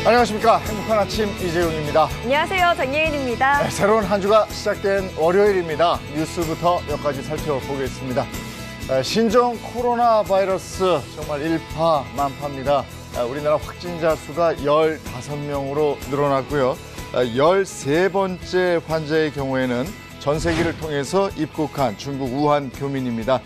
안녕하십니까. 행복한 아침 이재용입니다. 안녕하세요. 장예인입니다. 네, 새로운 한 주가 시작된 월요일입니다. 뉴스부터 몇 가지 살펴보겠습니다. 신종 코로나 바이러스 정말 일파만파입니다. 우리나라 확진자 수가 15명으로 늘어났고요. 13번째 환자의 경우에는 전세기를 통해서 입국한 중국 우한 교민입니다.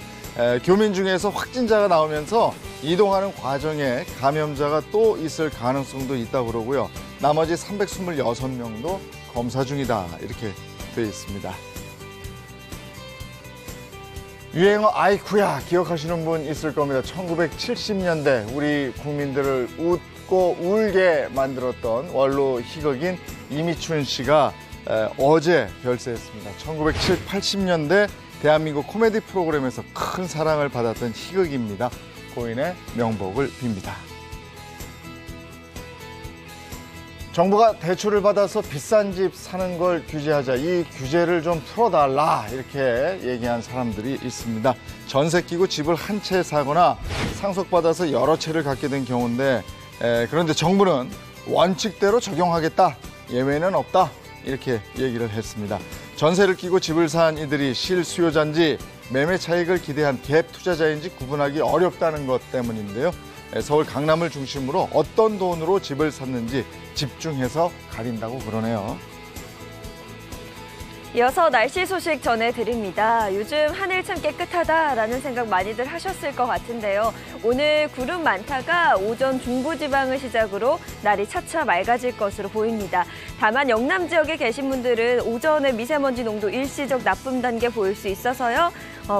교민 중에서 확진자가 나오면서 이동하는 과정에 감염자가 또 있을 가능성도 있다고 그러고요. 나머지 326명도 검사 중이다 이렇게 되어 있습니다. 유행어 아이쿠야 기억하시는 분 있을 겁니다. 1970년대 우리 국민들을 웃고 울게 만들었던 원로 희극인 이미춘 씨가 어제 별세했습니다. 1980년대 대한민국 코미디 프로그램에서 큰 사랑을 받았던 희극입니다. 고인의 명복을 빕니다. 정부가 대출을 받아서 비싼 집 사는 걸 규제하자, 이 규제를 좀 풀어달라 이렇게 얘기한 사람들이 있습니다. 전세 끼고 집을 한 채 사거나 상속받아서 여러 채를 갖게 된 경우인데 그런데 정부는 원칙대로 적용하겠다, 예외는 없다 이렇게 얘기를 했습니다. 전세를 끼고 집을 산 이들이 실수요자인지 매매 차익을 기대한 갭 투자자인지 구분하기 어렵다는 것 때문인데요. 서울 강남을 중심으로 어떤 돈으로 집을 샀는지 집중해서 가린다고 그러네요. 이어서 날씨 소식 전해드립니다. 요즘 하늘 참 깨끗하다라는 생각 많이들 하셨을 것 같은데요. 오늘 구름 많다가 오전 중부지방을 시작으로 날이 차차 맑아질 것으로 보입니다. 다만 영남 지역에 계신 분들은 오전에 미세먼지 농도 일시적 나쁨 단계 보일 수 있어서요.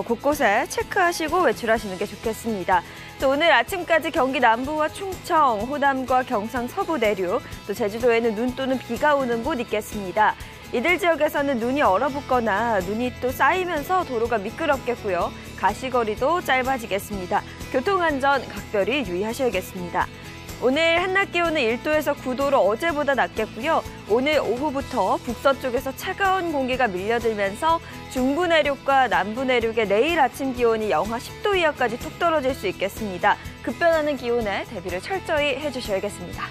곳곳에 체크하시고 외출하시는 게 좋겠습니다. 또 오늘 아침까지 경기 남부와 충청, 호남과 경상 서부 내륙, 또 제주도에는 눈 또는 비가 오는 곳 있겠습니다. 이들 지역에서는 눈이 얼어붙거나 눈이 또 쌓이면서 도로가 미끄럽겠고요. 가시거리도 짧아지겠습니다. 교통안전 각별히 유의하셔야겠습니다. 오늘 한낮 기온은 1도에서 9도로 어제보다 낮겠고요. 오늘 오후부터 북서쪽에서 차가운 공기가 밀려들면서 중부 내륙과 남부 내륙의 내일 아침 기온이 영하 10도 이하까지 뚝 떨어질 수 있겠습니다. 급변하는 기온에 대비를 철저히 해주셔야겠습니다.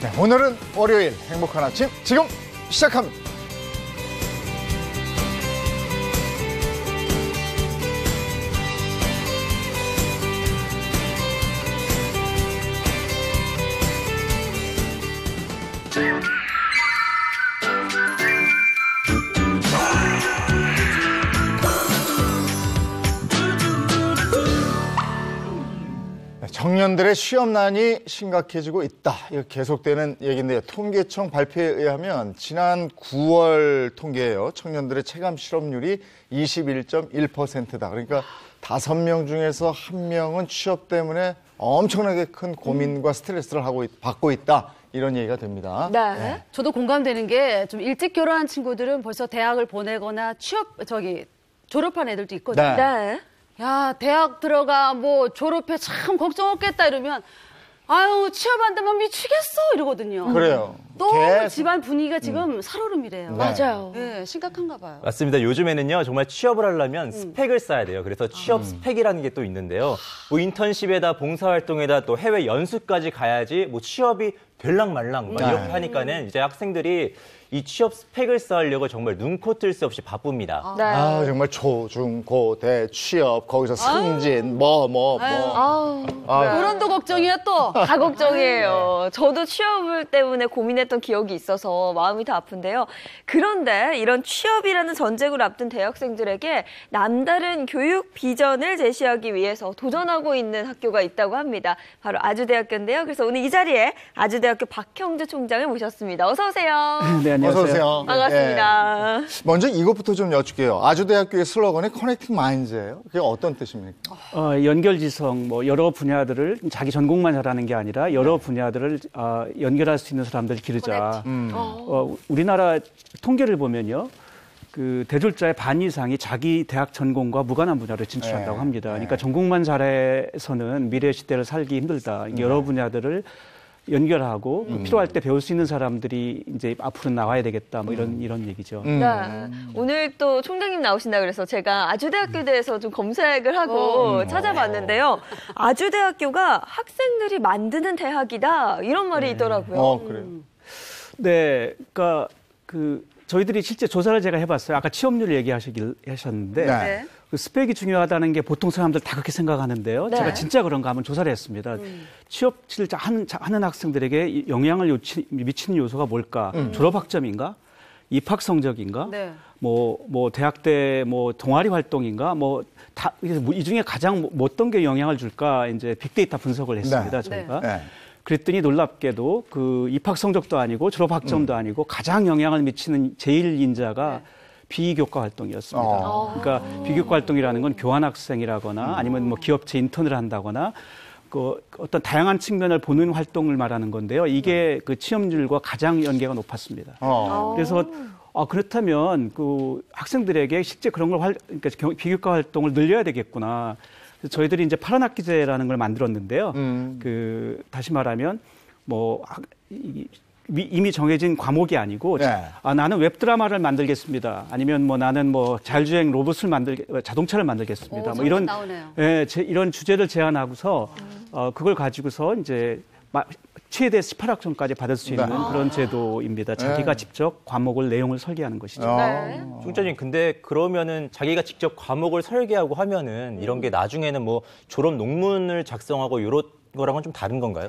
네, 오늘은 월요일 행복한 아침 지금 시작합니다. 청년들의 취업난이 심각해지고 있다. 이거 계속되는 얘기인데요. 통계청 발표에 의하면 지난 9월 통계예요. 청년들의 체감 실업률이 21.1%다. 그러니까 5명 중에서 1명은 취업 때문에 엄청나게 큰 고민과 스트레스를 받고 있다. 이런 얘기가 됩니다. 네. 저도 공감되는 게 좀 일찍 결혼한 친구들은 벌써 대학을 보내거나 졸업한 애들도 있거든요. 네. 야, 대학 들어가 졸업해 참 걱정없겠다 이러면 아유, 취업 안 되면 미치겠어 이러거든요. 그래요. 또 집안 분위기가 지금 살얼음이래요. 네. 맞아요. 네, 심각한가 봐요. 맞습니다. 요즘에는요, 정말 취업을 하려면 스펙을 쌓아야 돼요. 그래서 취업 스펙이라는 게 또 있는데요. 인턴십에다 봉사활동에다 또 해외 연수까지 가야지 취업이 될랑말랑 이렇게 하니까는 이제 학생들이 이 취업 스펙을 쌓으려고 정말 눈코 뜰 새 없이 바쁩니다. 네. 정말 초, 중, 고, 대, 취업, 거기서 승진, 결혼도 걱정이야 또. 다 걱정이에요. 저도 취업을 때문에 고민했던 기억이 있어서 마음이 더 아픈데요. 그런데 이런 취업이라는 전쟁을 앞둔 대학생들에게 남다른 교육 비전을 제시하기 위해서 도전하고 있는 학교가 있다고 합니다. 바로 아주대학교인데요. 그래서 오늘 이 자리에 아주대학교 박형주 총장을 모셨습니다. 어서 오세요. 네, 안녕하세요. 어서 오세요. 반갑습니다. 먼저 이것부터 좀 여쭐게요. 아주대학교의 슬로건이 커넥팅 마인드예요. 그게 어떤 뜻입니까? 연결지성, 여러 분야들을 자기 전공만 잘하는 게 아니라 여러 분야들을 연결할 수 있는 사람들을 기르자. 우리나라 통계를 보면요. 그 대졸자의 반 이상이 자기 대학 전공과 무관한 분야로 진출한다고 네. 합니다. 그러니까 전공만 잘해서는 미래 시대를 살기 힘들다. 여러 분야들을 연결하고 필요할 때 배울 수 있는 사람들이 이제 앞으로 나와야 되겠다. 뭐 이런 얘기죠. 네. 오늘 또 총장님 나오신다 그래서 제가 아주대학교에 대해서 좀 검색을 하고 찾아봤는데요. 아주대학교가 학생들이 만드는 대학이다 이런 말이 있더라고요. 그래요. 네, 그러니까 저희들이 실제 조사를 제가 해봤어요. 아까 취업률 얘기하셨는데 네. 그 스펙이 중요하다는 게 보통 사람들 다 그렇게 생각하는데요. 네. 제가 진짜 그런가 한번 조사를 했습니다. 취업 실제 하는 학생들에게 영향을 미치는 요소가 뭘까? 졸업학점인가? 입학 성적인가? 네. 뭐 대학 때 뭐 동아리 활동인가? 이 중에 가장 어떤 게 영향을 줄까? 이제 빅데이터 분석을 했습니다. 네. 저희가. 네. 그랬더니 놀랍게도 그 입학 성적도 아니고 졸업 학점도 아니고 가장 영향을 미치는 제일 인자가 비교과 활동이었습니다. 그러니까 비교과 활동이라는 건 교환 학생이라거나 아니면 뭐 기업체 인턴을 한다거나 그 어떤 다양한 측면을 보는 활동을 말하는 건데요. 이게 그 취업률과 가장 연계가 높았습니다. 그래서 그렇다면 그 학생들에게 실제 그런 걸 그러니까 비교과 활동을 늘려야 되겠구나. 그래서 저희들이 이제 파란 학기제라는 걸 만들었는데요. 다시 말하면 이미 정해진 과목이 아니고 네. 나는 웹드라마를 만들겠습니다. 아니면 나는 자율주행 로봇을 자동차를 만들겠습니다. 뭐 이런 나오네요. 이런 주제를 제안하고서 그걸 가지고서 이제 최대 18학점까지 받을 수 있는 그런 제도입니다. 자기가 직접 과목을 내용을 설계하는 것이죠. 네. 총장님, 근데 그러면은 자기가 직접 과목을 설계하고 하면은 이런 게 나중에는 뭐 졸업 논문을 작성하고 이런 거랑은 좀 다른 건가요?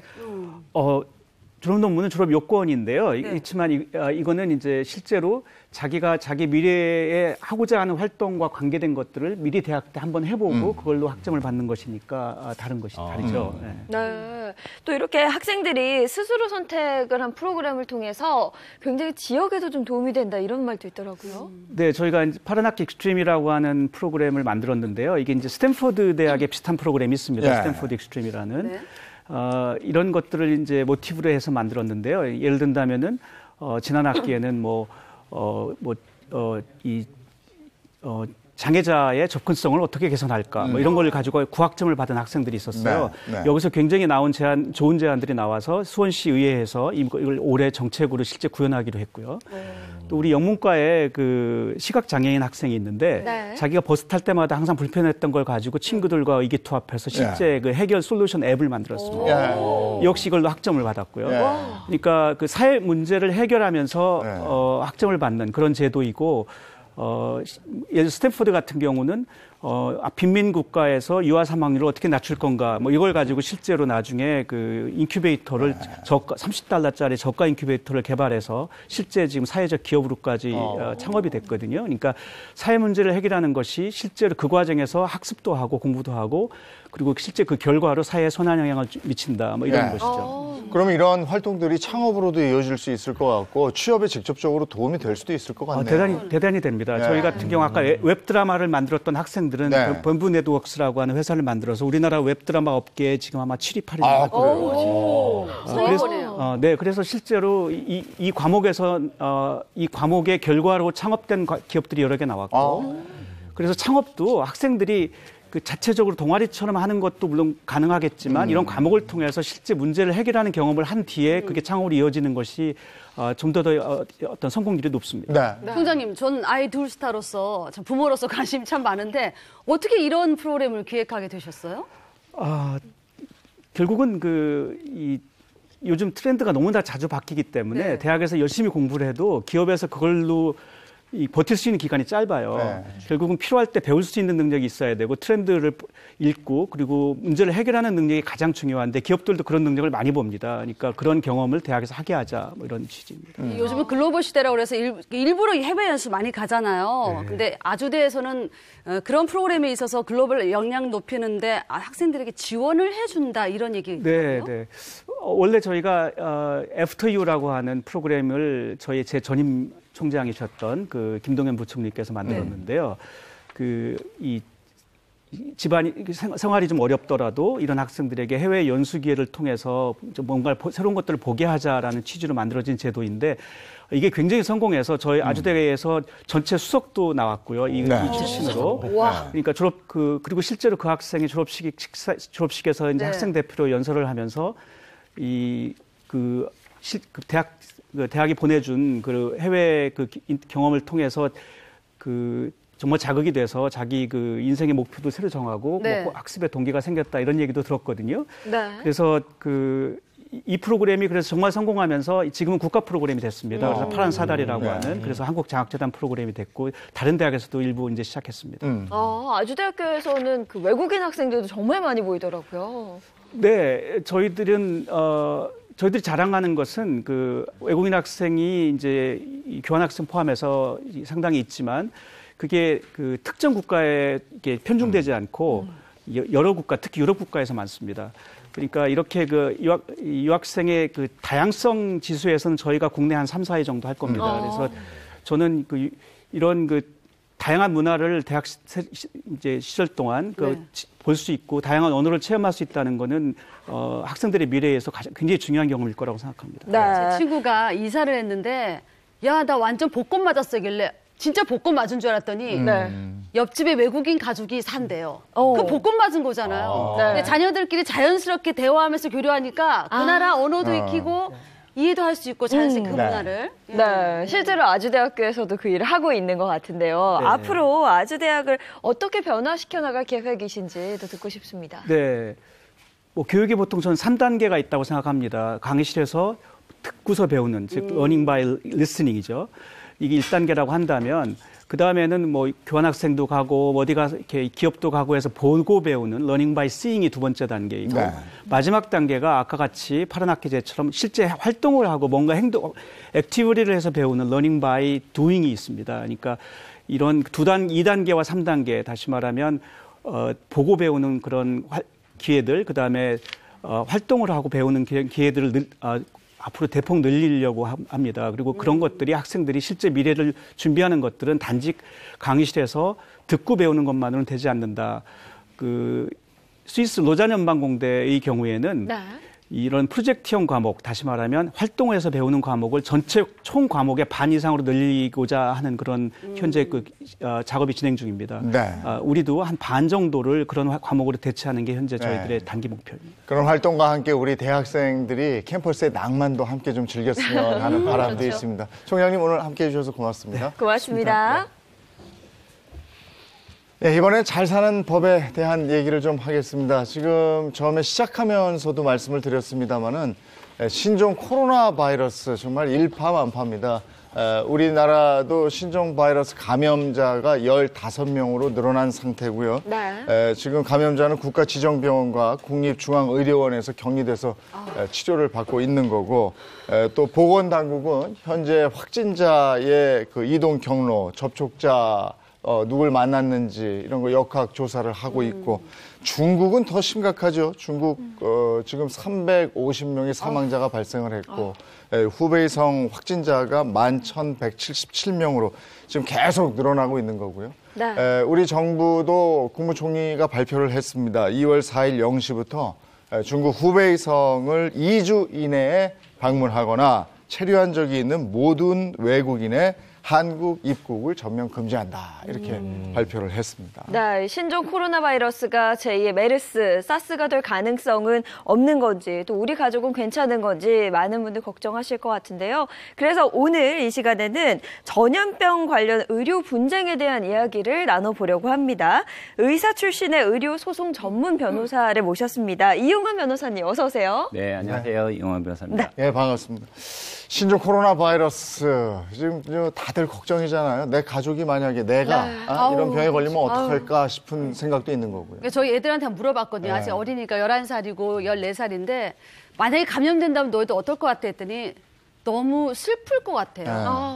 졸업 논문은 졸업 요건인데요. 그렇지만 이거는 이제 실제로 자기가 자기 미래에 하고자 하는 활동과 관계된 것들을 미리 대학 때 한번 해보고 그걸로 학점을 받는 것이니까 다르죠. 네. 네. 또 이렇게 학생들이 스스로 선택을 한 프로그램을 통해서 굉장히 지역에도 좀 도움이 된다 이런 말도 있더라고요. 네, 저희가 이제 파란 학기 익스트림이라고 하는 프로그램을 만들었는데요. 이게 이제 스탠포드 대학에 비슷한 프로그램이 있습니다. 네. 스탠포드 익스트림이라는. 이런 것들을 이제 모티브로 해서 만들었는데요. 예를 든다면은 지난 학기에는 장애자의 접근성을 어떻게 개선할까 이런 걸 가지고 9학점을 받은 학생들이 있었어요. 네. 여기서 굉장히 좋은 제안들이 나와서 수원시 의회에서 이걸 올해 정책으로 실제 구현하기로 했고요. 또 우리 영문과에 그 시각장애인 학생이 있는데 네. 자기가 버스 탈 때마다 항상 불편했던 걸 가지고 친구들과 의기투합해서 실제 그 해결 솔루션 앱을 만들었습니다. 역시 이걸로 학점을 받았고요. 그러니까 그 사회 문제를 해결하면서 학점을 받는 그런 제도이고 예를 스탠포드 같은 경우는 빈민 국가에서 유아 사망률을 어떻게 낮출 건가 이걸 가지고 실제로 나중에 그 인큐베이터를 저가 $30짜리 저가 인큐베이터를 개발해서 실제 지금 사회적 기업으로까지 창업이 됐거든요. 그러니까 사회 문제를 해결하는 것이 실제로 그 과정에서 학습도 하고 공부도 하고 그리고 실제 그 결과로 사회에 선한 영향을 미친다 이런 것이죠. 그러면 이런 활동들이 창업으로도 이어질 수 있을 것 같고 취업에 직접적으로 도움이 될 수도 있을 것 같네요. 대단히 됩니다. 저희 같은 경우 아까 웹드라마를 만들었던 학생들은 범부 네트워크스라고 하는 회사를 만들어서 우리나라 웹드라마 업계에 지금 아마 7위, 8위. 그래서 실제로 이 과목에서 이 과목의 결과로 창업된 기업들이 여러 개 나왔고 그래서 창업도 학생들이 그 자체적으로 동아리처럼 하는 것도 물론 가능하겠지만 이런 과목을 통해서 실제 문제를 해결하는 경험을 한 뒤에 그게 창업으로 이어지는 것이 좀 더 어떤 성공률이 높습니다. 네. 총장님, 전 아이 둘 스타로서 부모로서 관심이 참 많은데 어떻게 이런 프로그램을 기획하게 되셨어요? 결국은 요즘 트렌드가 너무나 자주 바뀌기 때문에 대학에서 열심히 공부를 해도 기업에서 그걸로 버틸 수 있는 기간이 짧아요. 결국은 필요할 때 배울 수 있는 능력이 있어야 되고 트렌드를 읽고 그리고 문제를 해결하는 능력이 가장 중요한데 기업들도 그런 능력을 많이 봅니다. 그러니까 그런 경험을 대학에서 하게 하자 이런 취지입니다. 요즘은 글로벌 시대라고 그래서 일부러 해외 연수 많이 가잖아요. 근데 아주대에서는 그런 프로그램에 있어서 글로벌 역량 높이는데 학생들에게 지원을 해준다 이런 얘기예요? 네. 원래 저희가 애프터 유라고 하는 프로그램을 제 전임 총장이셨던 그 김동연 부총리께서 만들었는데요. 집안이 생활이 좀 어렵더라도 이런 학생들에게 해외 연수 기회를 통해서 좀 뭔가 새로운 것들을 보게 하자라는 취지로 만들어진 제도인데 이게 굉장히 성공해서 저희 아주대에서 전체 수석도 나왔고요. 이 출신으로. 그러니까 그리고 실제로 그 학생이 졸업식에서 이제 학생 대표로 연설을 하면서 대학이 보내준 그 해외 경험을 통해서 정말 자극이 돼서 자기 인생의 목표도 새로 정하고 뭐 학습의 동기가 생겼다 이런 얘기도 들었거든요. 그래서 이 프로그램이 그래서 정말 성공하면서 지금은 국가 프로그램이 됐습니다. 그래서 파란 사다리라고 하는 그래서 한국장학재단 프로그램이 됐고 다른 대학에서도 일부 이제 시작했습니다. 아주대학교에서는 그 외국인 학생들도 정말 많이 보이더라고요. 네, 저희들이 자랑하는 것은 외국인 학생이 이제 교환학생 포함해서 상당히 있지만 그게 특정 국가에 편중되지 않고 여러 국가, 특히 유럽 국가에서 많습니다. 그러니까 이렇게 유학생의 다양성 지수에서는 저희가 국내 한 3, 4위 정도 할 겁니다. 그래서 저는 이런 다양한 문화를 대학 시절 동안 볼 수 있고 다양한 언어를 체험할 수 있다는 거는 학생들의 미래에서 굉장히 중요한 경험일 거라고 생각합니다. 제 친구가 이사를 했는데 야, 나 완전 복권 맞았어길래 진짜 복권 맞은 줄 알았더니 옆집에 외국인 가족이 산대요. 그 복권 맞은 거잖아요. 근데 자녀들끼리 자연스럽게 대화하면서 교류하니까 그 나라 언어도 익히고 이해도 할 수 있고 자연스럽게 그 문화를. 네, 실제로 아주대학교에서도 그 일을 하고 있는 것 같은데요. 네. 앞으로 아주대학을 어떻게 변화시켜 나갈 계획이신지도 듣고 싶습니다. 네, 교육이 보통 저는 3단계가 있다고 생각합니다. 강의실에서 듣고서 배우는, 즉 learning by listening이죠. 이게 1단계라고 한다면 그 다음에는 교환학생도 가고 어디가 이렇게 기업도 가고 해서 보고 배우는 learning by seeing이 두 번째 단계이고 마지막 단계가 아까 같이 파란학기제처럼 실제 활동을 하고 뭔가 액티비티를 해서 배우는 learning by doing이 있습니다. 그러니까 이런 2단계와 3단계 다시 말하면 보고 배우는 그런 기회들 그 다음에 활동을 하고 배우는 기회들을 앞으로 대폭 늘리려고 합니다. 그리고 그런 것들이 학생들이 실제 미래를 준비하는 것들은 단지 강의실에서 듣고 배우는 것만으로는 되지 않는다. 스위스 로잔 연방공대의 경우에는 이런 프로젝트형 과목, 다시 말하면 활동을 해서 배우는 과목을 전체 총 과목의 반 이상으로 늘리고자 하는 그런 현재 작업이 진행 중입니다. 우리도 한 반 정도를 그런 과목으로 대체하는 게 현재 저희들의 단기 목표입니다. 그런 활동과 함께 우리 대학생들이 캠퍼스의 낭만도 함께 좀 즐겼으면 하는 바람도 있습니다. 총장님 오늘 함께해 주셔서 고맙습니다. 고맙습니다. 네, 이번엔 잘 사는 법에 대한 얘기를 좀 하겠습니다. 지금 처음에 시작하면서도 말씀을 드렸습니다마는 신종 코로나 바이러스 정말 일파만파입니다. 우리나라도 신종 바이러스 감염자가 15명으로 늘어난 상태고요. 지금 감염자는 국가지정병원과 국립중앙의료원에서 격리돼서 치료를 받고 있는 거고 또 보건당국은 현재 확진자의 이동 경로, 접촉자 누굴 만났는지 이런 거 역학 조사를 하고 있고 중국은 더 심각하죠. 중국 지금 350명의 사망자가 발생을 했고 후베이성 확진자가 11,177명으로 지금 계속 늘어나고 있는 거고요. 우리 정부도 국무총리가 발표를 했습니다. 2월 4일 0시부터 중국 후베이성을 2주 이내에 방문하거나 체류한 적이 있는 모든 외국인의 한국 입국을 전면 금지한다 이렇게 발표를 했습니다. 네, 신종 코로나 바이러스가 제2의 메르스, 사스가 될 가능성은 없는 건지 또 우리 가족은 괜찮은 건지 많은 분들 걱정하실 것 같은데요. 그래서 오늘 이 시간에는 전염병 관련 의료 분쟁에 대한 이야기를 나눠보려고 합니다. 의사 출신의 의료 소송 전문 변호사를 모셨습니다. 이용환 변호사님 어서 오세요. 네, 안녕하세요. 이용환 변호사입니다. 네, 반갑습니다. 신종 코로나 바이러스 지금 다들 걱정이잖아요. 내 가족이 만약에 내가 이런 병에 걸리면 어떡할까 싶은 생각도 있는 거고요. 그러니까 저희 애들한테 물어봤거든요. 아직 어리니까 11살이고 14살인데 만약에 감염된다면 너희도 어떨 것 같아 했더니 너무 슬플 것 같아요.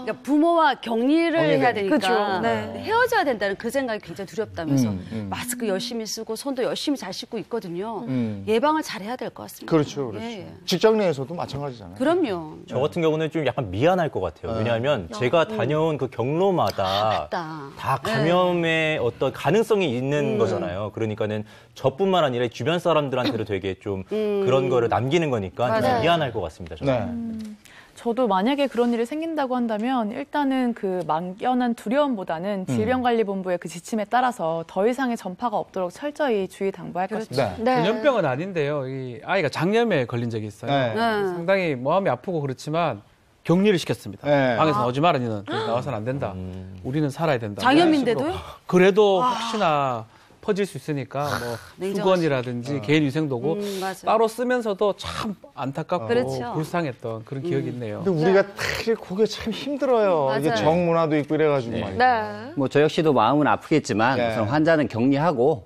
그러니까 부모와 격리를 해야 되니까 그쵸. 네. 헤어져야 된다는 그 생각이 굉장히 두렵다면서 마스크 열심히 쓰고 손도 열심히 잘 씻고 있거든요. 예방을 잘해야 될 것 같습니다. 그렇죠. 예. 직장 내에서도 마찬가지잖아요. 그럼요. 저 같은 경우는 좀 약간 미안할 것 같아요. 왜냐하면 제가 다녀온 그 경로마다 맞다. 다 감염의 어떤 가능성이 있는 거잖아요. 그러니까는 저뿐만 아니라 주변 사람들한테도 되게 좀 그런 거를 남기는 거니까 좀 미안할 것 같습니다. 저는. 네. 저도 만약에 그런 일이 생긴다고 한다면 일단은 그 막연한 두려움보다는 질병관리본부의 그 지침에 따라서 더 이상의 전파가 없도록 철저히 주의 당부할 것입니다. 네. 전염병은 아닌데요. 이 아이가 장염에 걸린 적이 있어요. 네. 상당히 마음이 아프고 그렇지만 격리를 시켰습니다. 네. 방에서 나오지 마라, 니는. 나와서는 안 된다. 우리는 살아야 된다. 장염인데도요? 그래도 혹시나 퍼질 수 있으니까 뭐 냉정하시- 수건이라든지 개인 위생도구 맞아요. 따로 쓰면서도 참 안타깝고 그렇죠. 불쌍했던 그런 기억이 있네요. 근데 우리가 다 그게 참 힘들어요. 이게 맞아요. 정문화도 있고 이래가지고 말이죠. 네. 뭐 저 역시도 마음은 아프겠지만 네. 우선 환자는 격리하고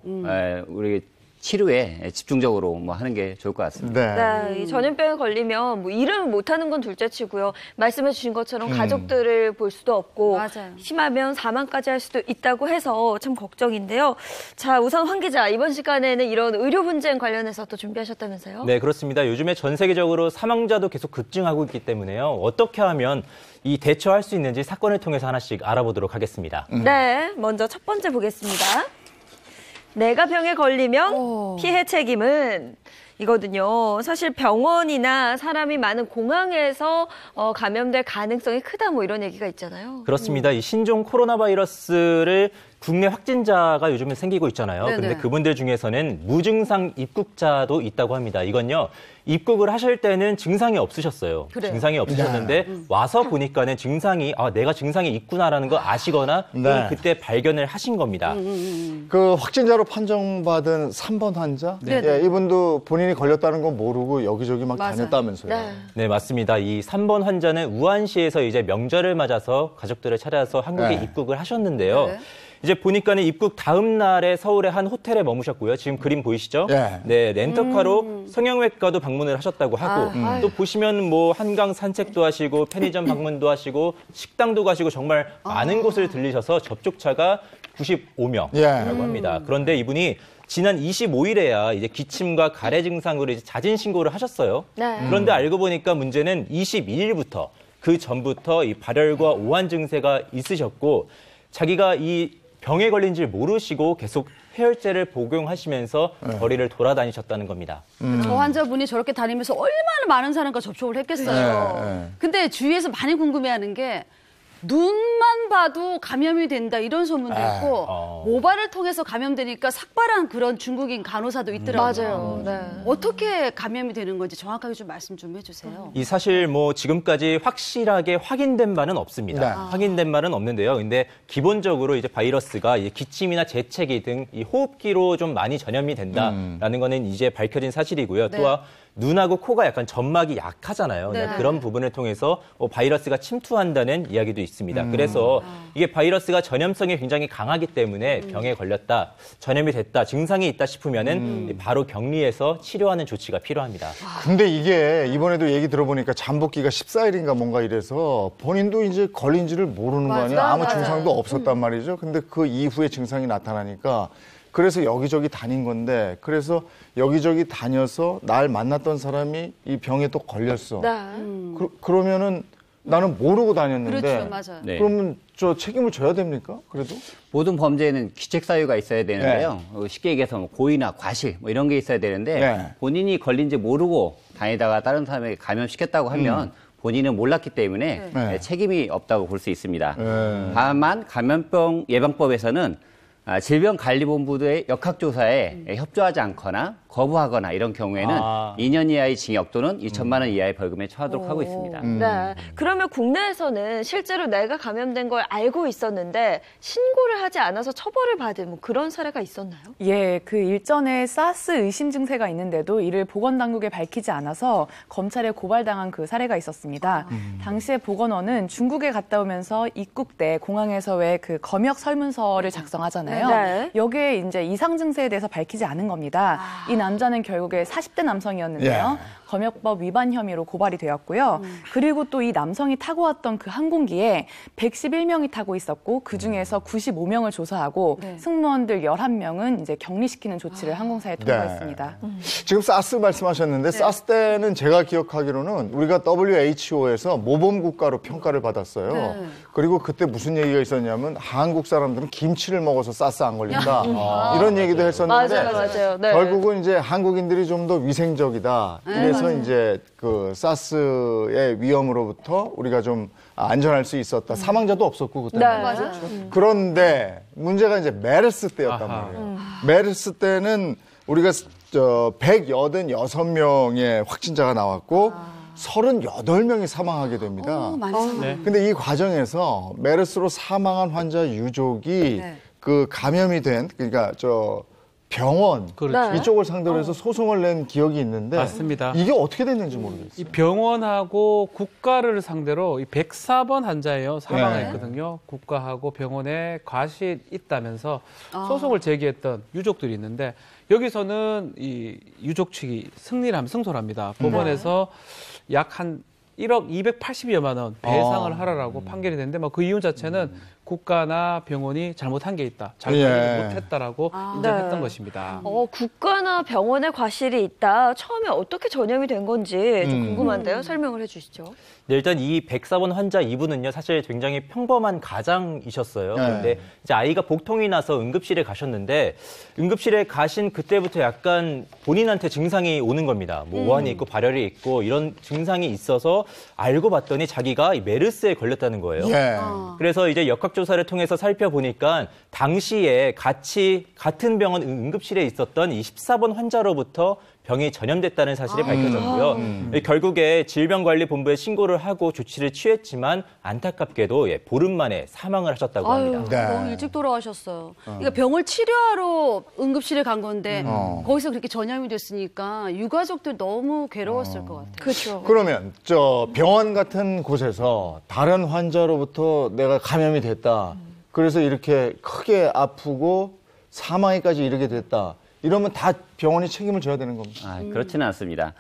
우리 치료에 집중적으로 뭐 하는 게 좋을 것 같습니다. 네. 네, 이 전염병에 걸리면 뭐 일을 못하는 건 둘째치고요. 말씀해 주신 것처럼 가족들을 볼 수도 없고 맞아요. 심하면 사망까지 할 수도 있다고 해서 참 걱정인데요. 자, 우선 황 기자, 이번 시간에는 이런 의료 분쟁 관련해서 또 준비하셨다면서요? 네, 그렇습니다. 요즘에 전 세계적으로 사망자도 계속 급증하고 있기 때문에요. 어떻게 하면 이 대처할 수 있는지 사건을 통해서 하나씩 알아보도록 하겠습니다. 네, 먼저 첫 번째 보겠습니다. 내가 병에 걸리면 피해 책임은 이거든요. 사실 병원이나 사람이 많은 공항에서 감염될 가능성이 크다 뭐 이런 얘기가 있잖아요. 그렇습니다. 이 신종 코로나 바이러스를 국내 확진자가 요즘에 생기고 있잖아요. 네네. 그런데 그분들 중에서는 무증상 입국자도 있다고 합니다. 이건요. 입국을 하실 때는 증상이 없으셨어요. 그래요. 증상이 없으셨는데 와서 보니까는 증상이 내가 증상이 있구나라는 거 아시거나 네. 그때 발견을 하신 겁니다. 그 확진자로 판정받은 3번 환자? 예, 이분도 본인이 걸렸다는 건 모르고 여기저기 막 맞아요. 다녔다면서요. 네. 네, 맞습니다. 이 3번 환자는 우한시에서 이제 명절을 맞아서 가족들을 찾아서 한국에 네. 입국을 하셨는데요. 네. 이제 보니까는 입국 다음 날에 서울의 한 호텔에 머무셨고요. 지금 그림 보이시죠? 예. 네, 렌터카로 성형외과도 방문을 하셨다고 하고 또 보시면 뭐 한강 산책도 하시고 편의점 방문도 하시고 식당도 가시고 정말 많은 곳을 들리셔서 접촉자가 95명이라고 예. 합니다. 그런데 이분이 지난 25일에야 이제 기침과 가래 증상으로 이제 자진 신고를 하셨어요. 네. 그런데 알고 보니까 문제는 22일부터 그 전부터 이 발열과 오한 증세가 있으셨고 자기가 이 병에 걸린 줄 모르시고 계속 해열제를 복용하시면서 거리를 돌아다니셨다는 겁니다. 저 환자분이 저렇게 다니면서 얼마나 많은 사람과 접촉을 했겠어요. 네, 네. 근데 주위에서 많이 궁금해하는 게 눈만 봐도 감염이 된다 이런 소문도 있고 모발을 통해서 감염되니까 삭발한 그런 중국인 간호사도 있더라고요. 맞아요. 네. 어떻게 감염이 되는 건지 정확하게 좀 말씀 좀 해주세요. 이 사실 뭐 지금까지 확실하게 확인된 바는 없습니다. 네. 확인된 바는 없는데요. 근데 기본적으로 이제 바이러스가 이제 기침이나 재채기 등 이 호흡기로 좀 많이 전염이 된다라는 거는 이제 밝혀진 사실이고요. 네. 또한 눈하고 코가 약간 점막이 약하잖아요. 네. 그런 부분을 통해서 바이러스가 침투한다는 이야기도 있습니다. 그래서 이게 바이러스가 전염성이 굉장히 강하기 때문에 병에 걸렸다, 전염이 됐다, 증상이 있다 싶으면은 바로 격리해서 치료하는 조치가 필요합니다. 근데 이게 이번에도 얘기 들어보니까 잠복기가 14일인가 뭔가 이래서 본인도 이제 걸린지를 모르는 거 아니에요. 아무 증상도 없었단 말이죠. 근데 그 이후에 증상이 나타나니까 그래서 여기저기 다닌 건데 그래서 여기저기 다녀서 날 만났던 사람이 이 병에 또 걸렸어. 네. 그러면은 나는 모르고 다녔는데 그렇죠, 맞아요. 네. 그러면 저 책임을 져야 됩니까? 그래도? 모든 범죄에는 기책 사유가 있어야 되는데요. 쉽게 얘기해서 뭐 고의나 과실 뭐 이런 게 있어야 되는데 네. 본인이 걸린지 모르고 다니다가 다른 사람에게 감염시켰다고 하면 본인은 몰랐기 때문에 네. 책임이 없다고 볼 수 있습니다. 네. 다만 감염병 예방법에서는 질병관리본부의 역학조사에 협조하지 않거나 거부하거나 이런 경우에는 2년 이하의 징역 또는 2천만 원 이하의 벌금에 처하도록 하고 있습니다. 네. 그러면 국내에서는 실제로 내가 감염된 걸 알고 있었는데 신고를 하지 않아서 처벌을 받은 뭐 그런 사례가 있었나요? 예, 그 일전에 사스 의심 증세가 있는데도 이를 보건당국에 밝히지 않아서 검찰에 고발당한 그 사례가 있었습니다. 당시에 보건원은 중국에 갔다 오면서 입국 때 공항에서 왜 그 검역 설문서를 작성하잖아요. 있잖아요. 네. 여기에 이제 이상 증세에 대해서 밝히지 않은 겁니다. 이 남자는 결국에 40대 남성이었는데요. 검역법 위반 혐의로 고발이 되었고요. 그리고 또 이 남성이 타고 왔던 그 항공기에 111명이 타고 있었고 그중에서 95명을 조사하고 승무원들 11명은 이제 격리시키는 조치를 항공사에 통보했습니다. 지금 사스 말씀하셨는데 사스 때는 제가 기억하기로는 우리가 WHO에서 모범 국가로 평가를 받았어요. 그리고 그때 무슨 얘기가 있었냐면 한국 사람들은 김치를 먹어서 사스 안 걸린다. 이런 얘기도 했었는데 맞아요. 네. 결국은 이제 한국인들이 좀 더 위생적이다. 그래서 이제 그 사스의 위험으로부터 우리가 좀 안전할 수 있었다. 사망자도 없었고 그때. 맞아요. 그런데 문제가 이제 메르스 때였단 말이에요. 메르스 때는 우리가 186명의 확진자가 나왔고 38명이 사망하게 됩니다. 근데 이 과정에서 메르스로 사망한 환자 유족이 그 감염이 된 그러니까 병원 그렇죠. 이쪽을 상대로 해서 소송을 낸 기억이 있는데 맞습니다. 이게 어떻게 됐는지 모르겠어요. 이 병원하고 국가를 상대로 이 104번 환자예요. 사망했거든요. 국가하고 병원에 과실이 있다면서 소송을 제기했던 유족들이 있는데 여기서는 이 유족 측이 승리를 하면 승소를 합니다. 법원에서 약 한 1억 280여만 원 배상을 하라라고 판결이 됐는데 그 이유 자체는 국가나 병원이 잘못한 게 있다. 잘 관리 못했다라고 인정했던 것입니다. 국가나 병원에 과실이 있다. 처음에 어떻게 전염이 된 건지 좀 궁금한데요. 설명을 해주시죠. 네, 일단 이 104번 환자 이분은요, 사실 굉장히 평범한 가장이셨어요. 그런데 이제 아이가 복통이 나서 응급실에 가셨는데 응급실에 가신 그때부터 약간 본인한테 증상이 오는 겁니다. 뭐 오한이 있고 발열이 있고 이런 증상이 있어서 알고 봤더니 자기가 이 메르스에 걸렸다는 거예요. 그래서 이제 역학조사를 통해서 살펴보니까 당시에 같은 병원 응급실에 있었던 이 14번 환자로부터 병이 전염됐다는 사실이 밝혀졌고요. 결국에 질병관리본부에 신고를 하고 조치를 취했지만 안타깝게도 보름 만에 사망을 하셨다고 합니다. 너무 일찍 돌아가셨어요. 그러니까 병을 치료하러 응급실에 간 건데 거기서 그렇게 전염이 됐으니까 유가족들 너무 괴로웠을 것 같아요. 그렇죠. 그러면 병원 같은 곳에서 다른 환자로부터 내가 감염이 됐다. 그래서 이렇게 크게 아프고 사망에까지 이르게 됐다. 이러면 다 병원이 책임을 져야 되는 겁니다. 그렇지는 않습니다.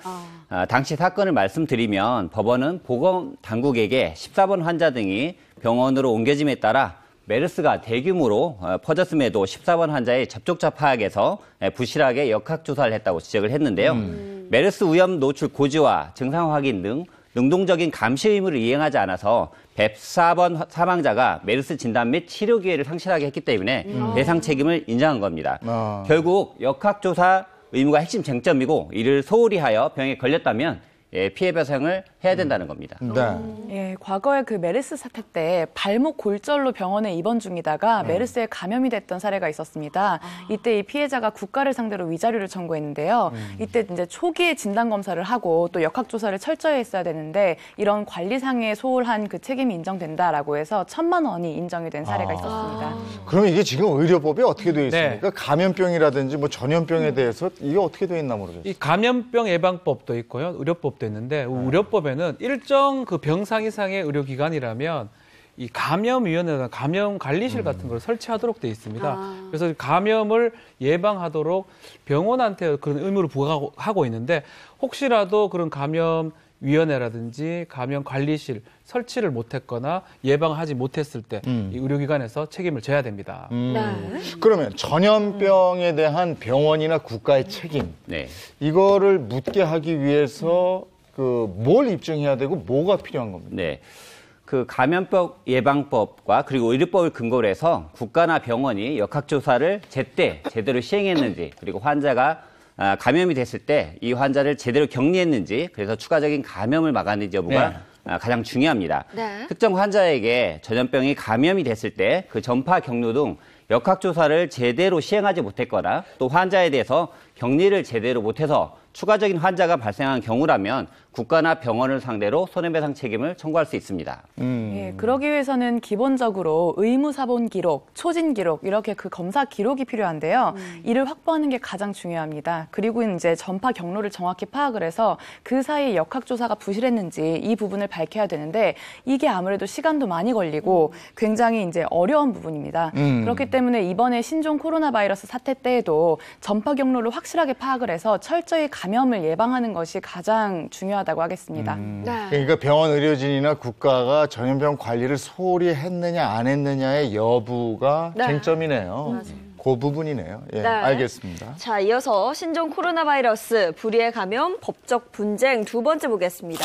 당시 사건을 말씀드리면 법원은 보건당국에게 14번 환자 등이 병원으로 옮겨짐에 따라 메르스가 대규모로 퍼졌음에도 14번 환자의 접촉자 파악에서 부실하게 역학조사를 했다고 지적을 했는데요. 메르스 위험 노출 고지와 증상 확인 등 능동적인 감시 의무를 이행하지 않아서 104번 사망자가 메르스 진단 및 치료 기회를 상실하게 했기 때문에 배상 책임을 인정한 겁니다. 결국 역학조사 의무가 핵심 쟁점이고 이를 소홀히 하여 병에 걸렸다면 피해 배상을 해야 된다는 겁니다. 과거에 그 메르스 사태 때 발목 골절로 병원에 입원 중이다가 메르스에 감염이 됐던 사례가 있었습니다. 이때 이 피해자가 국가를 상대로 위자료를 청구했는데요. 이때 이제 초기에 진단 검사를 하고 또 역학 조사를 철저히 했어야 되는데 이런 관리상의 소홀한 그 책임이 인정된다라고 해서 1,000만 원이 인정이 된 사례가 있었습니다. 그럼 이게 지금 의료법에 어떻게 되어 있습니까? 감염병이라든지 뭐 전염병에 대해서 이게 어떻게 되어 있나 모르겠어요. 이 감염병 예방법도 있고요, 의료법도 있는데 의료법에는 일정 그 병상 이상의 의료기관이라면 이 감염위원회나 감염관리실 같은 걸 설치하도록 되어 있습니다. 그래서 감염을 예방하도록 병원한테 그런 의무를 부과하고 있는데 혹시라도 그런 감염위원회라든지 감염관리실 설치를 못했거나 예방하지 못했을 때 이 의료기관에서 책임을 져야 됩니다. 그러면 전염병에 대한 병원이나 국가의 책임 이거를 묻게 하기 위해서 뭘 입증해야 되고 뭐가 필요한 겁니까? 그 감염병 예방법과 그리고 의료법을 근거로 해서 국가나 병원이 역학조사를 제대로 시행했는지 그리고 환자가 감염이 됐을 때 이 환자를 제대로 격리했는지 그래서 추가적인 감염을 막았는지 여부가 가장 중요합니다. 특정 환자에게 전염병이 감염이 됐을 때 그 전파 경로 등 역학조사를 제대로 시행하지 못했거나 또 환자에 대해서 격리를 제대로 못해서 추가적인 환자가 발생한 경우라면 국가나 병원을 상대로 손해배상 책임을 청구할 수 있습니다. 예, 그러기 위해서는 기본적으로 의무사본 기록, 초진 기록 이렇게 그 검사 기록이 필요한데요. 이를 확보하는 게 가장 중요합니다. 그리고 이제 전파 경로를 정확히 파악을 해서 그 사이 역학조사가 부실했는지 이 부분을 밝혀야 되는데 이게 아무래도 시간도 많이 걸리고 굉장히 이제 어려운 부분입니다. 그렇기 때문에 이번에 신종 코로나 바이러스 사태 때에도 전파 경로를 확실하게 파악을 해서 철저히 감염을 예방하는 것이 가장 중요하다고 하겠습니다. 그러니까 병원 의료진이나 국가가 전염병 관리를 소홀히 했느냐 안 했느냐의 여부가 쟁점이네요. 그 부분이네요. 예, 알겠습니다. 자, 이어서 신종 코로나 바이러스 불의의 감염 법적 분쟁 두 번째 보겠습니다.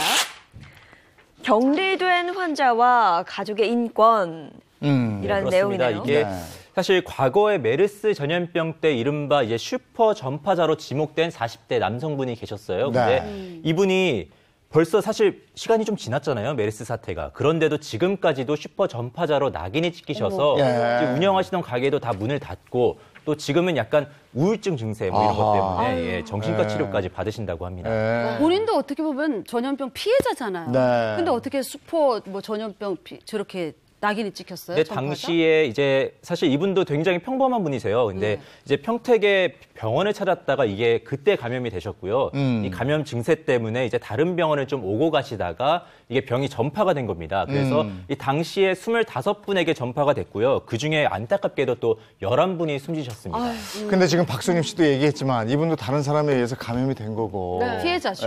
격리된 환자와 가족의 인권 이라는 내용이네요. 이게 사실 과거에 메르스 전염병 때 이른바 이제 슈퍼 전파자로 지목된 40대 남성분이 계셨어요. 근데 이분이 벌써 사실 시간이 좀 지났잖아요. 메르스 사태가. 그런데도 지금까지도 슈퍼 전파자로 낙인이 찍히셔서 이제 운영하시던 가게도 다 문을 닫고 또 지금은 약간 우울증 증세 뭐 이런 것 때문에 정신과 치료까지 받으신다고 합니다. 본인도 어떻게 보면 전염병 피해자잖아요. 근데 어떻게 슈퍼 뭐 전염병 저렇게 낙인이 찍혔어요? 근데 당시에 이제 사실 이분도 굉장히 평범한 분이세요. 근데 이제 평택에 병원을 찾았다가 이게 그때 감염이 되셨고요. 이 감염 증세 때문에 이제 다른 병원을 좀 오고 가시다가 이게 병이 전파가 된 겁니다. 그래서 이 당시에 25분에게 전파가 됐고요. 그중에 안타깝게도 또 11분이 숨지셨습니다. 근데 지금 박수님 씨도 얘기했지만 이분도 다른 사람에 의해서 감염이 된 거고. 피해자죠.